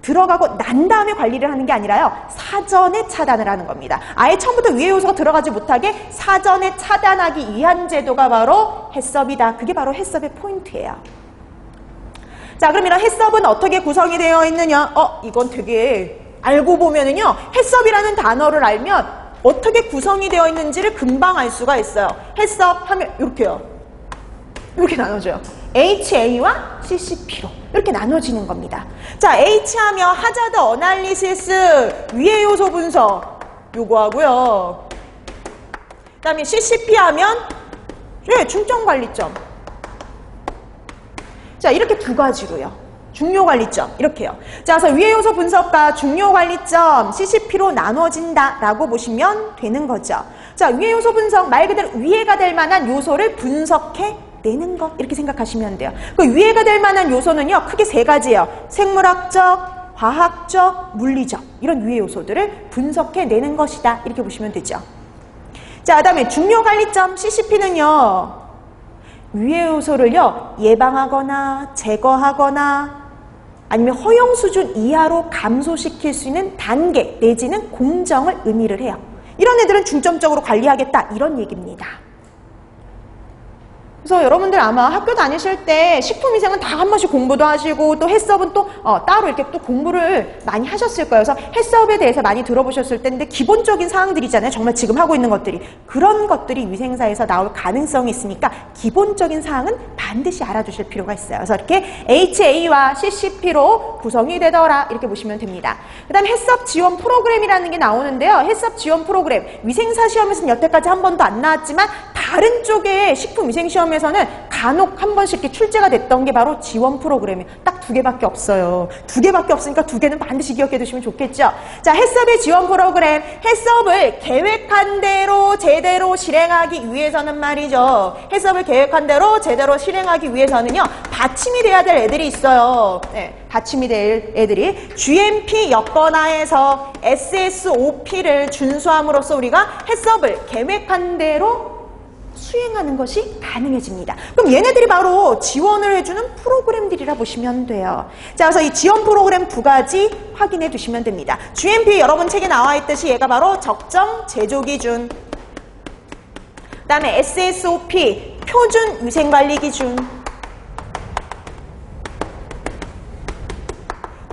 들어가고 난 다음에 관리를 하는 게 아니라요, 사전에 차단을 하는 겁니다. 아예 처음부터 위의 요소가 들어가지 못하게 사전에 차단하기 위한 제도가 바로 해썹이다. 그게 바로 해썹의 포인트예요. 자, 그럼 이런 해썹은 어떻게 구성이 되어 있느냐? 이건 되게 알고 보면은요, 해썹이라는 단어를 알면 어떻게 구성이 되어 있는지를 금방 알 수가 있어요. 해썹 하면 이렇게요. 이렇게 나눠져요. HA와 CCP로 이렇게 나눠지는 겁니다. 자, H 하면 하자드 어널리시스, 위의 요소 분석 요거 하고요. 그 다음에 CCP 하면 중점 관리점. 자, 이렇게 두 가지로요. 중요 관리점 이렇게요. 자, 그래서 위의 요소 분석과 중요 관리점 CCP로 나눠진다라고 보시면 되는 거죠. 자, 위의 요소 분석 말 그대로 위해가 될 만한 요소를 분석해 내는 것, 이렇게 생각하시면 돼요. 그 위해가 될 만한 요소는요, 크게 세 가지예요. 생물학적, 화학적, 물리적, 이런 위해 요소들을 분석해 내는 것이다, 이렇게 보시면 되죠. 자, 그 다음에 중요 관리점 CCP는요, 위해 요소를요, 예방하거나 제거하거나 아니면 허용 수준 이하로 감소시킬 수 있는 단계 내지는 공정을 의미를 해요. 이런 애들은 중점적으로 관리하겠다, 이런 얘기입니다. 그래서 여러분들 아마 학교 다니실 때 식품위생은 다 한 번씩 공부도 하시고 또 해썹은 또 따로 이렇게 또 공부를 많이 하셨을 거예요. 그래서 해썹에 대해서 많이 들어보셨을 텐데 기본적인 사항들이잖아요. 정말 지금 하고 있는 것들이. 그런 것들이 위생사에서 나올 가능성이 있으니까 기본적인 사항은 반드시 알아두실 필요가 있어요. 그래서 이렇게 HA와 CCP로 구성이 되더라, 이렇게 보시면 됩니다. 그 다음 해썹 지원 프로그램이라는 게 나오는데요. 해썹 지원 프로그램, 위생사 시험에서는 여태까지 한 번도 안 나왔지만 다른 쪽의 식품위생시험에서는 간혹 한 번씩 이렇게 출제가 됐던 게 바로 지원 프로그램이에요. 딱 2개밖에 없어요. 2개밖에 없으니까 2개는 반드시 기억해 두시면 좋겠죠. 자, 해썹의 지원 프로그램, 해썹을 계획한 대로 제대로 실행하기 위해서는 말이죠. 해썹을 계획한 대로 제대로 실행하기 위해서는요, 받침이 돼야 될 애들이 있어요. 네, 받침이 될 애들이 GMP 여건하에서 SSOP를 준수함으로써 우리가 해썹을 계획한 대로 수행하는 것이 가능해집니다. 그럼 얘네들이 바로 지원을 해주는 프로그램들이라 보시면 돼요. 자, 그래서 이 지원 프로그램 2가지 확인해 두시면 됩니다. GMP 여러분 책에 나와 있듯이 얘가 바로 적정 제조 기준, 그 다음에 SSOP 표준 위생관리 기준,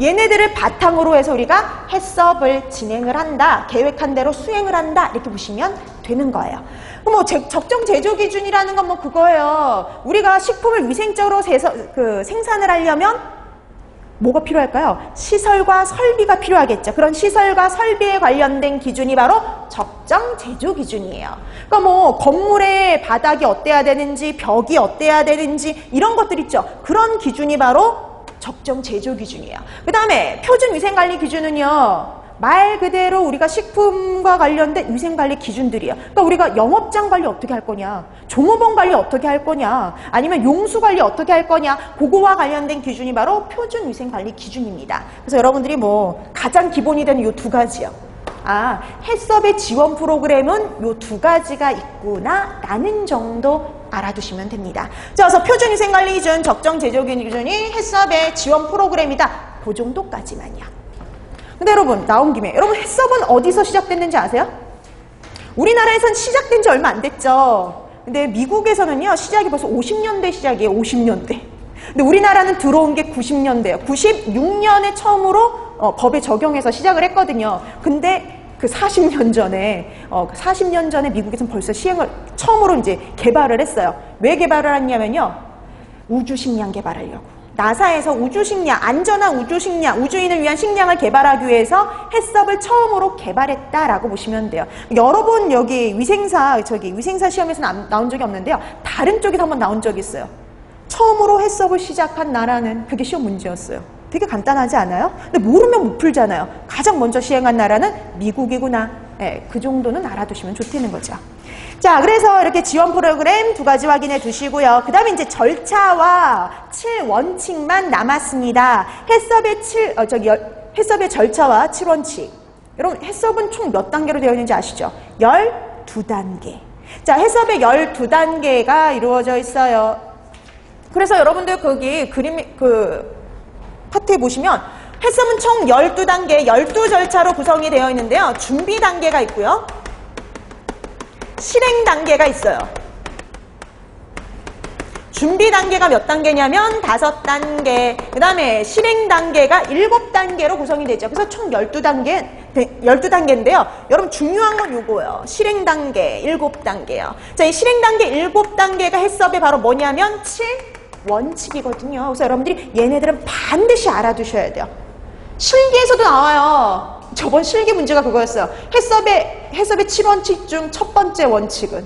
얘네들을 바탕으로 해서 우리가 해썹을 진행을 한다, 계획한 대로 수행을 한다, 이렇게 보시면 되는 거예요. 그럼 뭐 적정 제조 기준이라는 건 뭐 그거예요. 우리가 식품을 위생적으로 생산을 하려면 뭐가 필요할까요? 시설과 설비가 필요하겠죠. 그런 시설과 설비에 관련된 기준이 바로 적정 제조 기준이에요. 그러니까 뭐 건물의 바닥이 어때야 되는지, 벽이 어때야 되는지, 이런 것들 있죠. 그런 기준이 바로 적정 제조 기준이에요. 그 다음에 표준 위생관리 기준은요, 말 그대로 우리가 식품과 관련된 위생관리 기준들이에요. 그러니까 우리가 영업장 관리 어떻게 할 거냐, 종업원 관리 어떻게 할 거냐, 아니면 용수 관리 어떻게 할 거냐, 그거와 관련된 기준이 바로 표준 위생관리 기준입니다. 그래서 여러분들이 뭐 가장 기본이 되는 이 두 가지요. 아, 해썹의 지원 프로그램은 요 두 가지가 있구나 라는 정도 알아두시면 됩니다. 자, 그래서 표준 위생관리 기준, 적정 제조 기준이 해썹의 지원 프로그램이다. 그 정도까지만요. 근데 여러분, 나온 김에 여러분 해썹은 어디서 시작됐는지 아세요? 우리나라에선 시작된 지 얼마 안 됐죠. 근데 미국에서는요, 시작이 벌써 50년대 시작이에요. 50년대. 근데 우리나라는 들어온 게 90년대예요. 96년에 처음으로 법에 적용해서 시작을 했거든요. 근데 그 40년 전에 미국에서는 벌써 시행을 처음으로 이제 개발을 했어요. 왜 개발을 했냐면요, 우주 식량 개발하려고. 나사에서 우주 식량, 안전한 우주 식량, 우주인을 위한 식량을 개발하기 위해서 해썹을 처음으로 개발했다라고 보시면 돼요. 여러 번 여기 위생사 시험에서는 나온 적이 없는데요. 다른 쪽에서 한번 나온 적이 있어요. 처음으로 해썹을 시작한 나라는, 그게 시험 문제였어요. 되게 간단하지 않아요? 근데 모르면 못 풀잖아요. 가장 먼저 시행한 나라는 미국이구나. 네, 그 정도는 알아두시면 좋다는 거죠. 자, 그래서 이렇게 지원 프로그램 두 가지 확인해 두시고요. 그 다음에 이제 절차와 7원칙만 남았습니다. 해썹의 절차와 7원칙. 여러분, 해썹은 총 몇 단계로 되어 있는지 아시죠? 12단계. 자, 해썹의 12단계가 이루어져 있어요. 그래서 여러분들 거기 파트에 보시면 해썹은 총 12단계, 12절차로 구성이 되어 있는데요. 준비 단계가 있고요. 실행 단계가 있어요. 준비 단계가 몇 단계냐면 5단계. 그 다음에 실행 단계가 7단계로 구성이 되죠. 그래서 총 12단계인데요. 여러분 중요한 건 요거예요. 실행 단계 7단계요. 자, 이 실행 단계 7단계가 해썹이 바로 뭐냐면 7원칙이거든요. 그래서 여러분들이 얘네들은 반드시 알아두셔야 돼요. 실기에서도 나와요. 저번 실기 문제가 그거였어요. 해썹의 7원칙 중 첫 번째 원칙은.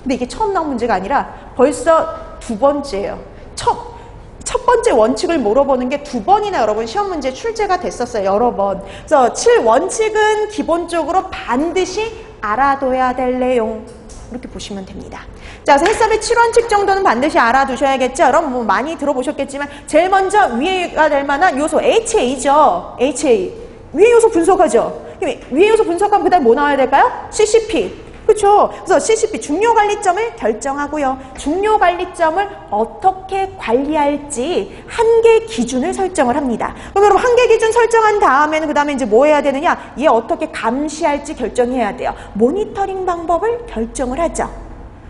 근데 이게 처음 나온 문제가 아니라 벌써 두 번째예요. 첫 번째 원칙을 물어보는 게 두 번이나 여러분 시험 문제 출제가 됐었어요. 여러 번. 그래서 7원칙은 기본적으로 반드시 알아둬야 될 내용. 이렇게 보시면 됩니다. 자, 그래서 해썹의 7원칙 정도는 반드시 알아두셔야겠죠. 여러분 뭐 많이 들어보셨겠지만 제일 먼저 위에가 될 만한 요소 HA죠. HA. 위에 요소 분석하죠. 위에 요소 분석하면 그 다음에 뭐 나와야 될까요? CCP. 그렇죠. 그래서 CCP 중요관리점을 결정하고요. 중요관리점을 어떻게 관리할지 한계 기준을 설정을 합니다. 그럼 여러분 한계 기준 설정한 다음에는 그 다음에 이제 뭐 해야 되느냐? 얘 어떻게 감시할지 결정해야 돼요. 모니터링 방법을 결정을 하죠.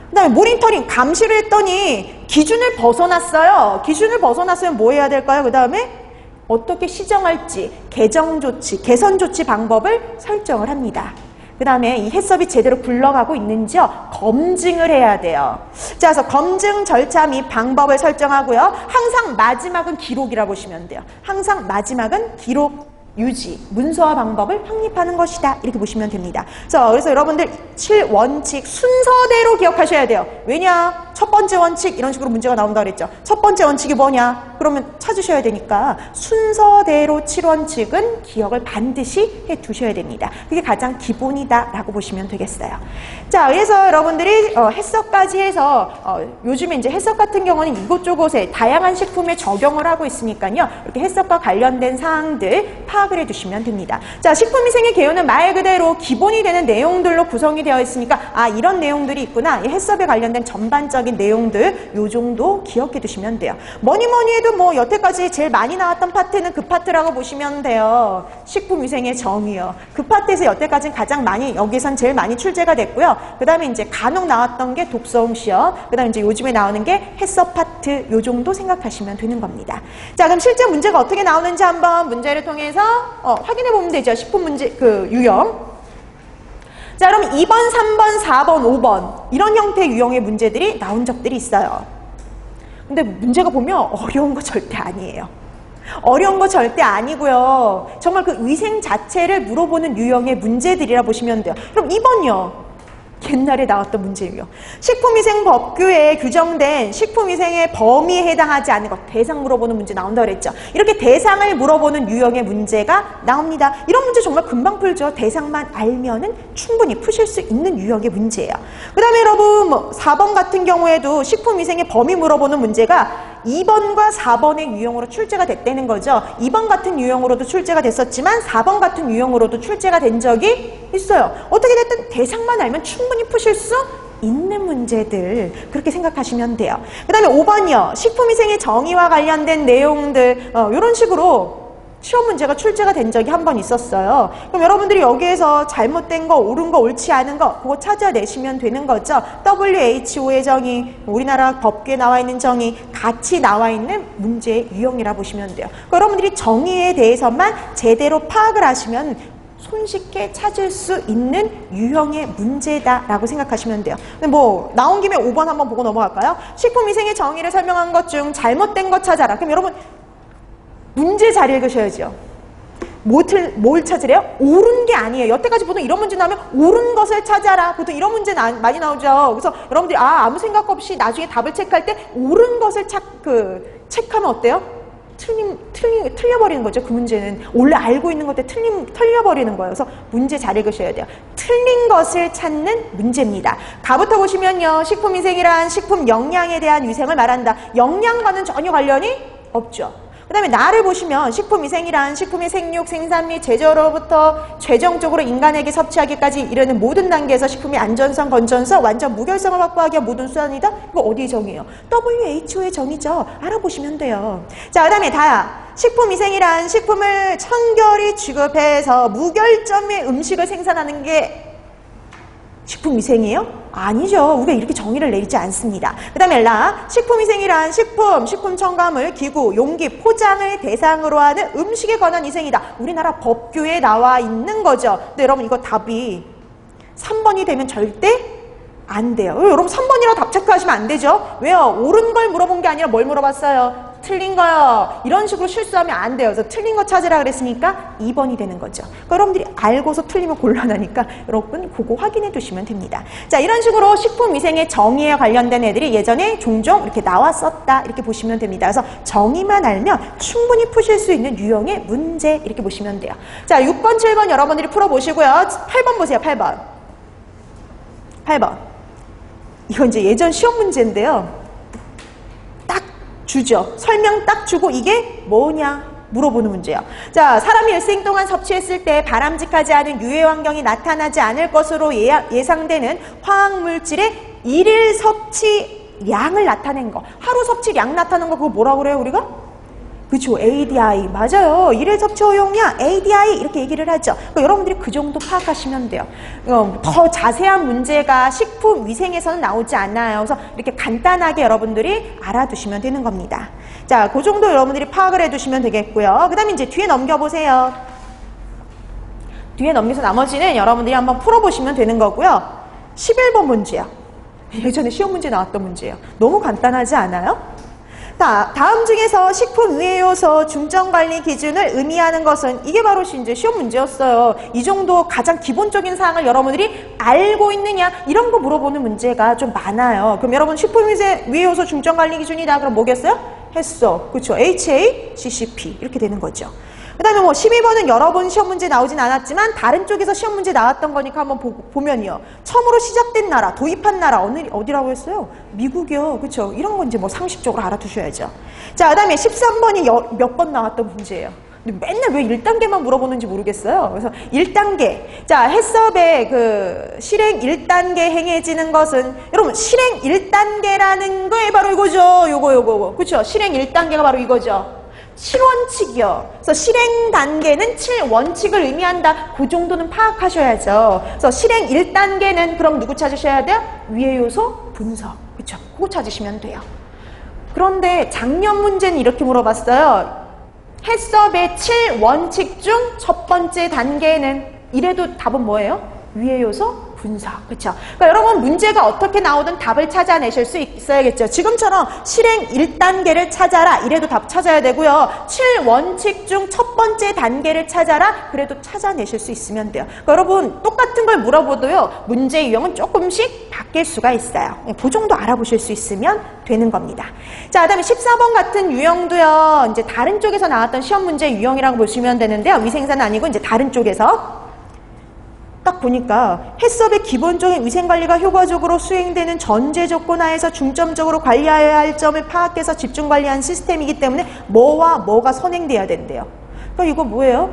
그 다음에 모니터링, 감시를 했더니 기준을 벗어났어요. 기준을 벗어났으면 뭐 해야 될까요? 그 다음에 어떻게 시정할지, 개선 조치 방법을 설정을 합니다. 그 다음에 이 해썹이 제대로 굴러가고 있는지요? 검증을 해야 돼요. 자, 그래서 검증 절차 및 방법을 설정하고요. 항상 마지막은 기록이라고 보시면 돼요. 항상 마지막은 기록, 유지, 문서화 방법을 확립하는 것이다. 이렇게 보시면 됩니다. 그래서 여러분들 7원칙 순서대로 기억하셔야 돼요. 왜냐? 첫 번째 원칙 이런 식으로 문제가 나온다고 그랬죠. 첫 번째 원칙이 뭐냐? 그러면 찾으셔야 되니까 순서대로 7원칙은 기억을 반드시 해두셔야 됩니다. 그게 가장 기본이다 라고 보시면 되겠어요. 자, 그래서 여러분들이 해썹까지 해서 요즘에 이제 해썹 같은 경우는 이곳저곳에 다양한 식품에 적용을 하고 있으니까요. 이렇게 해썹과 관련된 사항들 파악을 해두시면 됩니다. 자, 식품위생의 개요는 말 그대로 기본이 되는 내용들로 구성이 되어 있으니까 아, 이런 내용들이 있구나. 이 해썹에 관련된 전반적인 내용들 요 정도 기억해 두시면 돼요. 뭐니 해도 뭐 여태까지 제일 많이 나왔던 파트는 그 파트라고 보시면 돼요. 식품위생의 정의요. 그 파트에서 여태까지는 가장 많이, 여기선 제일 많이 출제가 됐고요. 그 다음에 이제 간혹 나왔던 게 독서응시요. 그 다음에 이제 요즘에 나오는 게 해썹 파트 요 정도 생각하시면 되는 겁니다. 자, 그럼 실제 문제가 어떻게 나오는지 한번 문제를 통해서 확인해 보면 되죠. 식품 문제 유형. 자, 그럼 2번, 3번, 4번, 5번 이런 형태의 유형의 문제들이 나온 적들이 있어요. 근데 문제가 보면 어려운 거 절대 아니에요. 어려운 거 절대 아니고요. 정말 그 위생 자체를 물어보는 유형의 문제들이라 보시면 돼요. 그럼 2번요. 옛날에 나왔던 문제예요. 식품위생법규에 규정된 식품위생의 범위에 해당하지 않는 것, 대상 물어보는 문제 나온다고 그랬죠. 이렇게 대상을 물어보는 유형의 문제가 나옵니다. 이런 문제 정말 금방 풀죠. 대상만 알면은 충분히 푸실 수 있는 유형의 문제예요. 그 다음에 여러분 4번 같은 경우에도 식품위생의 범위 물어보는 문제가 2번과 4번의 유형으로 출제가 됐다는 거죠. 2번 같은 유형으로도 출제가 됐었지만 4번 같은 유형으로도 출제가 된 적이 있어요. 어떻게 됐든 대상만 알면 충분히 푸실 수 있는 문제들, 그렇게 생각하시면 돼요. 그 다음에 5번이요. 식품위생의 정의와 관련된 내용들, 이런 식으로 시험 문제가 출제가 된 적이 한 번 있었어요. 그럼 여러분들이 여기에서 잘못된 거, 옳은 거, 옳지 않은 거, 그거 찾아내시면 되는 거죠. WHO의 정의, 우리나라 법규에 나와 있는 정의, 같이 나와 있는 문제의 유형이라 보시면 돼요. 그러니까 여러분들이 정의에 대해서만 제대로 파악을 하시면 손쉽게 찾을 수 있는 유형의 문제다라고 생각하시면 돼요. 근데 뭐 나온 김에 5번 한번 보고 넘어갈까요? 식품위생의 정의를 설명한 것 중 잘못된 것 찾아라. 그럼 여러분 문제 잘 읽으셔야죠. 뭘 찾으래요? 옳은 게 아니에요. 여태까지 보통 이런 문제 나오면 옳은 것을 찾아라. 보통 이런 문제 많이 나오죠. 그래서 여러분들이 아무 생각 없이 나중에 답을 체크할 때 옳은 것을 체크하면 어때요? 틀려버리는 거죠. 그 문제는 원래 알고 있는 것들 틀려버리는 거예요. 그래서 문제 잘 읽으셔야 돼요. 틀린 것을 찾는 문제입니다. 가부터 보시면요. 식품위생이란 식품 영양에 대한 위생을 말한다. 영양과는 전혀 관련이 없죠. 그 다음에 나를 보시면 식품위생이란 식품의 생육, 생산 및 제조로부터 최종적으로 인간에게 섭취하기까지 이르는 모든 단계에서 식품의 안전성, 건전성, 완전 무결성을 확보하기 위한 모든 수단이다. 이거 어디의 정의예요? WHO의 정의죠. 알아보시면 돼요. 자, 그 다음에 다야. 식품위생이란 식품을 청결히 취급해서 무결점의 음식을 생산하는 게 식품위생이에요? 아니죠. 우리가 이렇게 정의를 내리지 않습니다. 그 다음에 라, 식품위생이란 식품 첨가물, 기구, 용기, 포장을 대상으로 하는 음식에 관한 위생이다. 우리나라 법규에 나와 있는 거죠. 근데 여러분 이거 답이 3번이 되면 절대 안 돼요. 여러분 3번이라고 답 체크하시면 안 되죠. 왜요? 옳은 걸 물어본 게 아니라 뭘 물어봤어요? 틀린 거요. 이런 식으로 실수하면 안 돼요. 그래서 틀린 거 찾으라 그랬으니까 2번이 되는 거죠. 그러니까 여러분들이 알고서 틀리면 곤란하니까 여러분 그거 확인해 두시면 됩니다. 자, 이런 식으로 식품위생의 정의에 관련된 애들이 예전에 종종 이렇게 나왔었다. 이렇게 보시면 됩니다. 그래서 정의만 알면 충분히 푸실 수 있는 유형의 문제 이렇게 보시면 돼요. 자, 6번, 7번 여러분들이 풀어보시고요. 8번 보세요. 8번. 이건 이제 예전 시험 문제인데요. 딱 주죠. 설명 딱 주고 이게 뭐냐 물어보는 문제예요. 자, 사람이 일생 동안 섭취했을 때 바람직하지 않은 유해 환경이 나타나지 않을 것으로 예상되는 화학물질의 일일 섭취량을 나타낸 거. 하루 섭취량 나타낸 거 그거 뭐라고 그래요 우리가? 그렇죠. ADI. 맞아요. 일일 섭취 허용량 ADI 이렇게 얘기를 하죠. 그러니까 여러분들이 그 정도 파악하시면 돼요. 더 자세한 문제가 식품위생에서는 나오지 않아요. 그래서 이렇게 간단하게 여러분들이 알아두시면 되는 겁니다. 자, 그 정도 여러분들이 파악을 해두시면 되겠고요. 그 다음에 이제 뒤에 넘겨보세요. 뒤에 넘겨서 나머지는 여러분들이 한번 풀어보시면 되는 거고요. 11번 문제야. 예전에 시험 문제 나왔던 문제예요. 너무 간단하지 않아요? 자, 다음 중에서 식품 유해 요소 중점 관리 기준을 의미하는 것은 이게 바로 이제 시험 문제였어요. 이 정도 가장 기본적인 사항을 여러분들이 알고 있느냐 이런 거 물어보는 문제가 좀 많아요. 그럼 여러분 식품 유해 요소 중점 관리 기준이다. 그럼 뭐겠어요? 했어. 그렇죠. HACCP 이렇게 되는 거죠. 그 다음에 뭐 12번은 여러 번 시험 문제 나오진 않았지만 다른 쪽에서 시험 문제 나왔던 거니까 한번 보면요. 처음으로 시작된 나라, 도입한 나라 어디라고 했어요? 미국이요. 그렇죠. 이런 건 이제 뭐 상식적으로 알아두셔야죠. 자, 그 다음에 13번이 몇 번 나왔던 문제예요. 근데 맨날 왜 1단계만 물어보는지 모르겠어요. 그래서 1단계. 자, 해썹의 그 실행 1단계 행해지는 것은 여러분 실행 1단계라는 게 바로 이거죠. 요거. 그렇죠. 실행 1단계가 바로 이거죠. 7원칙이요. 그래서 실행 단계는 7원칙을 의미한다. 그 정도는 파악하셔야죠. 그래서 실행 1단계는 그럼 누구 찾으셔야 돼요? 위해 요소 분석. 그렇죠. 그거 찾으시면 돼요. 그런데 작년 문제는 이렇게 물어봤어요. 해썹의 7원칙 중 첫 번째 단계는 이래도 답은 뭐예요? 위해 요소 분석. 그렇죠? 그러니까 여러분 문제가 어떻게 나오든 답을 찾아내실 수 있어야겠죠. 지금처럼 실행 1단계를 찾아라. 이래도 답 찾아야 되고요. 7원칙 중 첫 번째 단계를 찾아라. 그래도 찾아내실 수 있으면 돼요. 그러니까 여러분 똑같은 걸 물어봐도요. 문제 유형은 조금씩 바뀔 수가 있어요. 그 정도 알아보실 수 있으면 되는 겁니다. 자, 그다음에 14번 같은 유형도요. 이제 다른 쪽에서 나왔던 시험 문제 유형이라고 보시면 되는데요. 위생사는 아니고 이제 다른 쪽에서 딱 보니까 해썹의 기본적인 위생관리가 효과적으로 수행되는 전제 조건 하에서 중점적으로 관리해야 할 점을 파악해서 집중관리한 시스템이기 때문에 뭐와 뭐가 선행돼야 된대요. 그러니까 이거 뭐예요?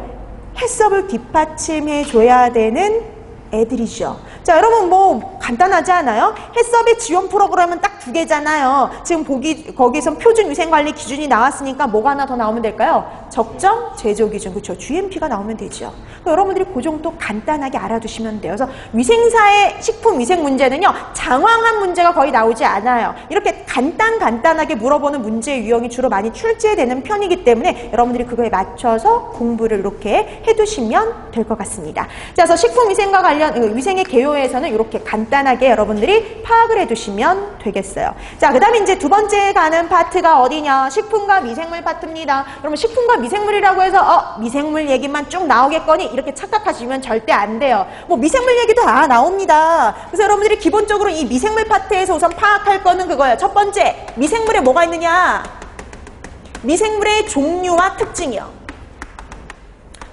해썹을 뒷받침해 줘야 되는 애들이죠. 자, 여러분 뭐 간단하지 않아요? 해썹의 지원 프로그램은 딱 2개잖아요. 지금 거기선 표준 위생관리 기준이 나왔으니까 뭐가 하나 더 나오면 될까요? 적정 제조 기준, 그렇죠? GMP가 나오면 되죠. 그러니까 여러분들이 그 정도 간단하게 알아두시면 돼요. 그래서 위생사의 식품 위생 문제는요, 장황한 문제가 거의 나오지 않아요. 이렇게 간단하게 물어보는 문제 유형이 주로 많이 출제되는 편이기 때문에 여러분들이 그거에 맞춰서 공부를 이렇게 해두시면 될 것 같습니다. 자, 그래서 식품 위생과 관련 위생의 개요에서는 이렇게 간단하게 여러분들이 파악을 해두시면 되겠어요. 자, 그 다음에 이제 두 번째 가는 파트가 어디냐? 식품과 미생물 파트입니다. 그러면 식품과 미생물이라고 해서 미생물 얘기만 쭉 나오겠거니 이렇게 착각하시면 절대 안 돼요. 뭐 미생물 얘기도 다 나옵니다. 그래서 여러분들이 기본적으로 이 미생물 파트에서 우선 파악할 거는 그거예요. 첫 번째, 미생물에 뭐가 있느냐? 미생물의 종류와 특징이요.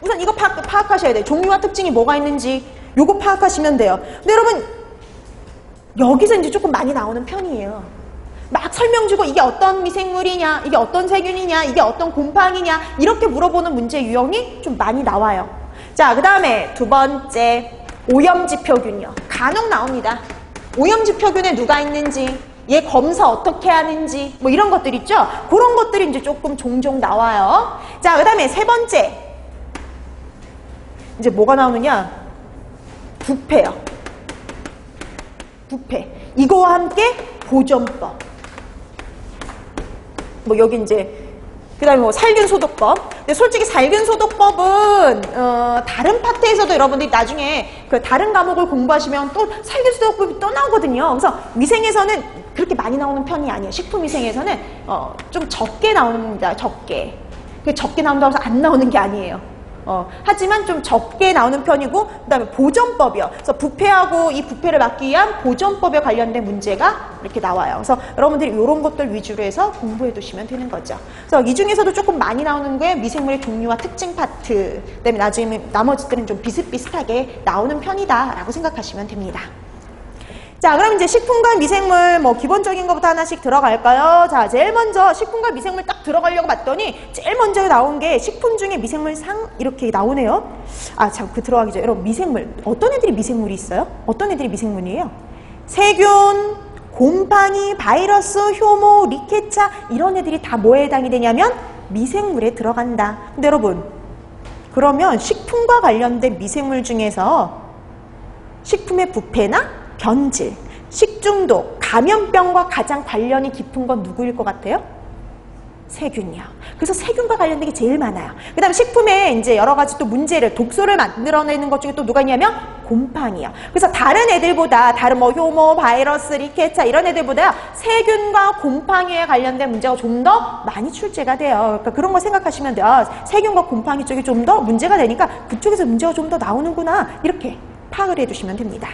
우선 이거 파악하셔야 돼요. 종류와 특징이 뭐가 있는지 요거 파악하시면 돼요. 근데 여러분 여기서 이제 조금 많이 나오는 편이에요. 막 설명 주고 이게 어떤 미생물이냐, 이게 어떤 세균이냐, 이게 어떤 곰팡이냐 이렇게 물어보는 문제 유형이 좀 많이 나와요. 자, 그 다음에 두 번째 오염지표균이요. 간혹 나옵니다. 오염지표균에 누가 있는지, 얘 검사 어떻게 하는지 뭐 이런 것들 있죠. 그런 것들이 이제 조금 종종 나와요. 자, 그 다음에 세 번째 이제 뭐가 나오느냐? 부패요. 부패. 이거와 함께 보존법. 뭐 여기 이제 그다음에 뭐 살균소독법. 근데 솔직히 살균소독법은 다른 파트에서도 여러분들이 나중에 그 다른 과목을 공부하시면 또 살균소독법이 또 나오거든요. 그래서 위생에서는 그렇게 많이 나오는 편이 아니에요. 식품위생에서는 좀 적게 나옵니다. 적게. 적게 나온다고 해서 안 나오는 게 아니에요. 하지만 좀 적게 나오는 편이고, 그 다음에 보존법이요. 그래서 부패하고 이 부패를 막기 위한 보존법에 관련된 문제가 이렇게 나와요. 그래서 여러분들이 이런 것들 위주로 해서 공부해 두시면 되는 거죠. 그래서 이 중에서도 조금 많이 나오는 게 미생물의 종류와 특징 파트, 그 다음에 나중에 나머지들은 좀 비슷비슷하게 나오는 편이다라고 생각하시면 됩니다. 자, 그럼 이제 식품과 미생물 뭐 기본적인 것부터 하나씩 들어갈까요? 자, 제일 먼저 식품과 미생물 딱 들어가려고 봤더니 제일 먼저 나온 게 식품 중에 미생물상 이렇게 나오네요. 아, 참, 들어가기 전에 여러분 미생물 어떤 애들이 미생물이 있어요? 어떤 애들이 미생물이에요? 세균, 곰팡이, 바이러스, 효모, 리케차 이런 애들이 다 뭐에 해당이 되냐면 미생물에 들어간다. 근데 여러분 그러면 식품과 관련된 미생물 중에서 식품의 부패나 변질, 식중독, 감염병과 가장 관련이 깊은 건 누구일 것 같아요? 세균이요. 그래서 세균과 관련된 게 제일 많아요. 그 다음에 식품에 이제 여러 가지 또 문제를, 독소를 만들어내는 것 중에 또 누가 있냐면 곰팡이요. 그래서 다른 애들보다, 다른 뭐 효모, 바이러스, 리케차 이런 애들보다 세균과 곰팡이에 관련된 문제가 좀 더 많이 출제가 돼요. 그러니까 그런 거 생각하시면 돼요. 세균과 곰팡이 쪽이 좀 더 문제가 되니까 그쪽에서 문제가 좀 더 나오는구나. 이렇게 파악을 해두시면 됩니다.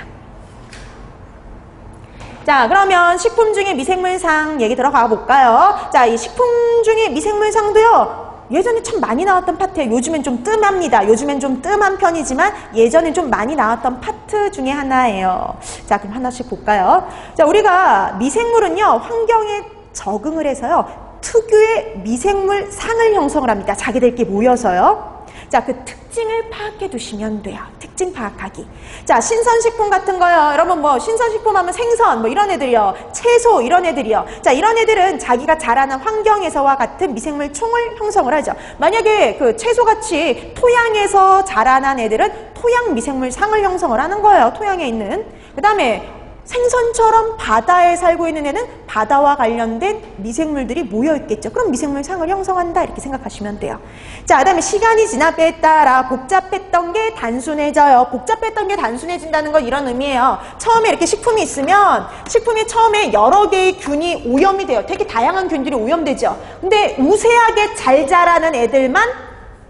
자, 그러면 식품 중에 미생물상 얘기 들어가 볼까요? 자, 이 식품 중에 미생물상도요, 예전에 참 많이 나왔던 파트예요. 요즘엔 좀 뜸합니다. 요즘엔 좀 뜸한 편이지만 예전엔 좀 많이 나왔던 파트 중에 하나예요. 자, 그럼 하나씩 볼까요? 자, 우리가 미생물은요, 환경에 적응을 해서요, 특유의 미생물상을 형성을 합니다. 자기들끼리 모여서요. 자, 그 특징을 파악해 두시면 돼요. 특징 파악하기. 자, 신선식품 같은 거요. 여러분 뭐 신선식품 하면 생선 뭐 이런 애들이요. 채소 이런 애들이요. 자, 이런 애들은 자기가 자라는 환경에서와 같은 미생물 총을 형성을 하죠. 만약에 그 채소같이 토양에서 자라난 애들은 토양 미생물 상을 형성을 하는 거예요. 토양에 있는. 그 다음에 생선처럼 바다에 살고 있는 애는 바다와 관련된 미생물들이 모여있겠죠. 그럼 미생물 상을 형성한다 이렇게 생각하시면 돼요. 자, 그 다음에 시간이 지남에 따라 복잡했던 게 단순해져요. 복잡했던 게 단순해진다는 건 이런 의미예요. 처음에 이렇게 식품이 있으면 식품이 처음에 여러 개의 균이 오염이 돼요. 되게 다양한 균들이 오염되죠. 근데 우세하게 잘 자라는 애들만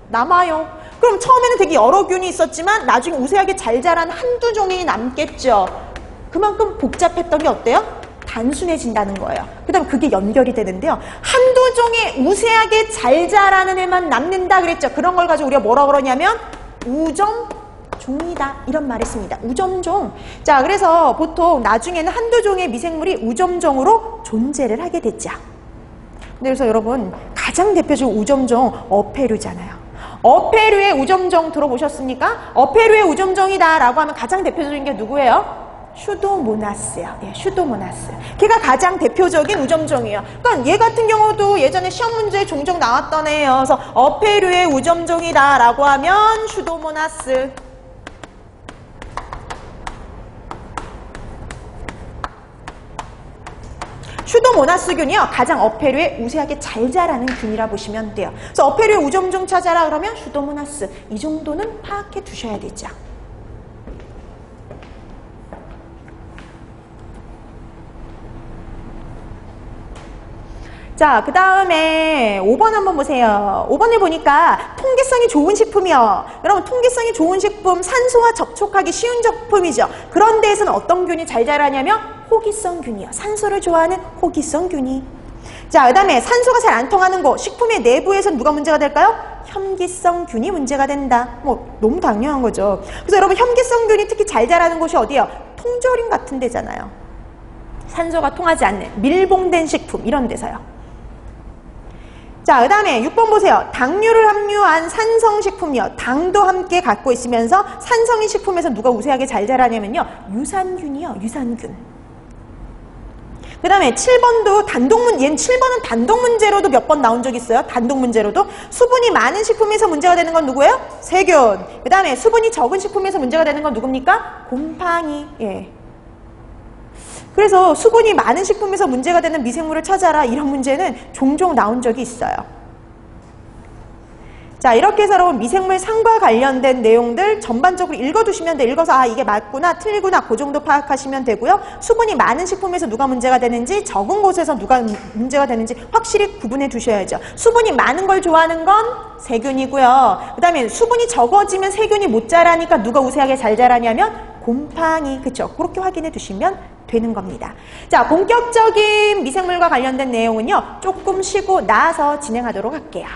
남아요. 그럼 처음에는 되게 여러 균이 있었지만 나중에 우세하게 잘 자란 한두 종이 남겠죠. 그만큼 복잡했던 게 어때요? 단순해진다는 거예요. 그 다음 그게 연결이 되는데요. 한두 종이 우세하게 잘 자라는 애만 남는다 그랬죠. 그런 걸 가지고 우리가 뭐라 그러냐면 우점종이다 이런 말을 씁니다. 우점종. 자, 그래서 보통 나중에는 한두 종의 미생물이 우점종으로 존재를 하게 됐죠. 그래서 여러분 가장 대표적인 우점종 어패류잖아요. 어패류의 우점종 들어보셨습니까? 어패류의 우점종이다 라고 하면 가장 대표적인 게 누구예요? 슈도모나스요. 예, 슈도모나스. 걔가 가장 대표적인 우점종이에요. 그러니까 얘 같은 경우도 예전에 시험 문제에 종종 나왔던 애예요. 그래서 어패류의 우점종이다 라고 하면 슈도모나스. 슈도모나스균이요. 가장 어패류에 우세하게 잘 자라는 균이라 보시면 돼요. 그래서 어패류의 우점종 찾아라 그러면 슈도모나스. 이 정도는 파악해 두셔야 되죠. 자, 그 다음에 5번 한번 보세요. 5번에 보니까 통기성이 좋은 식품이요. 여러분 통기성이 좋은 식품, 산소와 접촉하기 쉬운 식품이죠. 그런 데에서는 어떤 균이 잘 자라냐면 호기성균이요. 산소를 좋아하는 호기성균이. 자, 그 다음에 산소가 잘 안 통하는 곳, 식품의 내부에서는 누가 문제가 될까요? 혐기성균이 문제가 된다. 뭐 너무 당연한 거죠. 그래서 여러분 혐기성균이 특히 잘 자라는 곳이 어디예요? 통조림 같은 데잖아요. 산소가 통하지 않는 밀봉된 식품 이런 데서요. 자, 그 다음에 6번 보세요. 당류를 함유한 산성식품이요. 당도 함께 갖고 있으면서 산성인 식품에서 누가 우세하게 잘 자라냐면요. 유산균이요. 유산균. 그 다음에 7번도 얘는 7번은 단독 문제로도 몇 번 나온 적 있어요. 단독 문제로도. 수분이 많은 식품에서 문제가 되는 건 누구예요? 세균. 그 다음에 수분이 적은 식품에서 문제가 되는 건 누굽니까? 곰팡이. 예. 그래서 수분이 많은 식품에서 문제가 되는 미생물을 찾아라 이런 문제는 종종 나온 적이 있어요. 자, 이렇게 해서 여러분 미생물 상과 관련된 내용들 전반적으로 읽어두시면 돼. 읽어서 아 이게 맞구나 틀리구나 그 정도 파악하시면 되고요. 수분이 많은 식품에서 누가 문제가 되는지 적은 곳에서 누가 문제가 되는지 확실히 구분해 두셔야죠. 수분이 많은 걸 좋아하는 건 세균이고요. 그 다음에 수분이 적어지면 세균이 못 자라니까 누가 우세하게 잘 자라냐면 곰팡이. 그쵸? 그렇게 확인해 두시면 되는 겁니다. 자, 본격적인 미생물과 관련된 내용은요. 조금 쉬고 나서 진행하도록 할게요.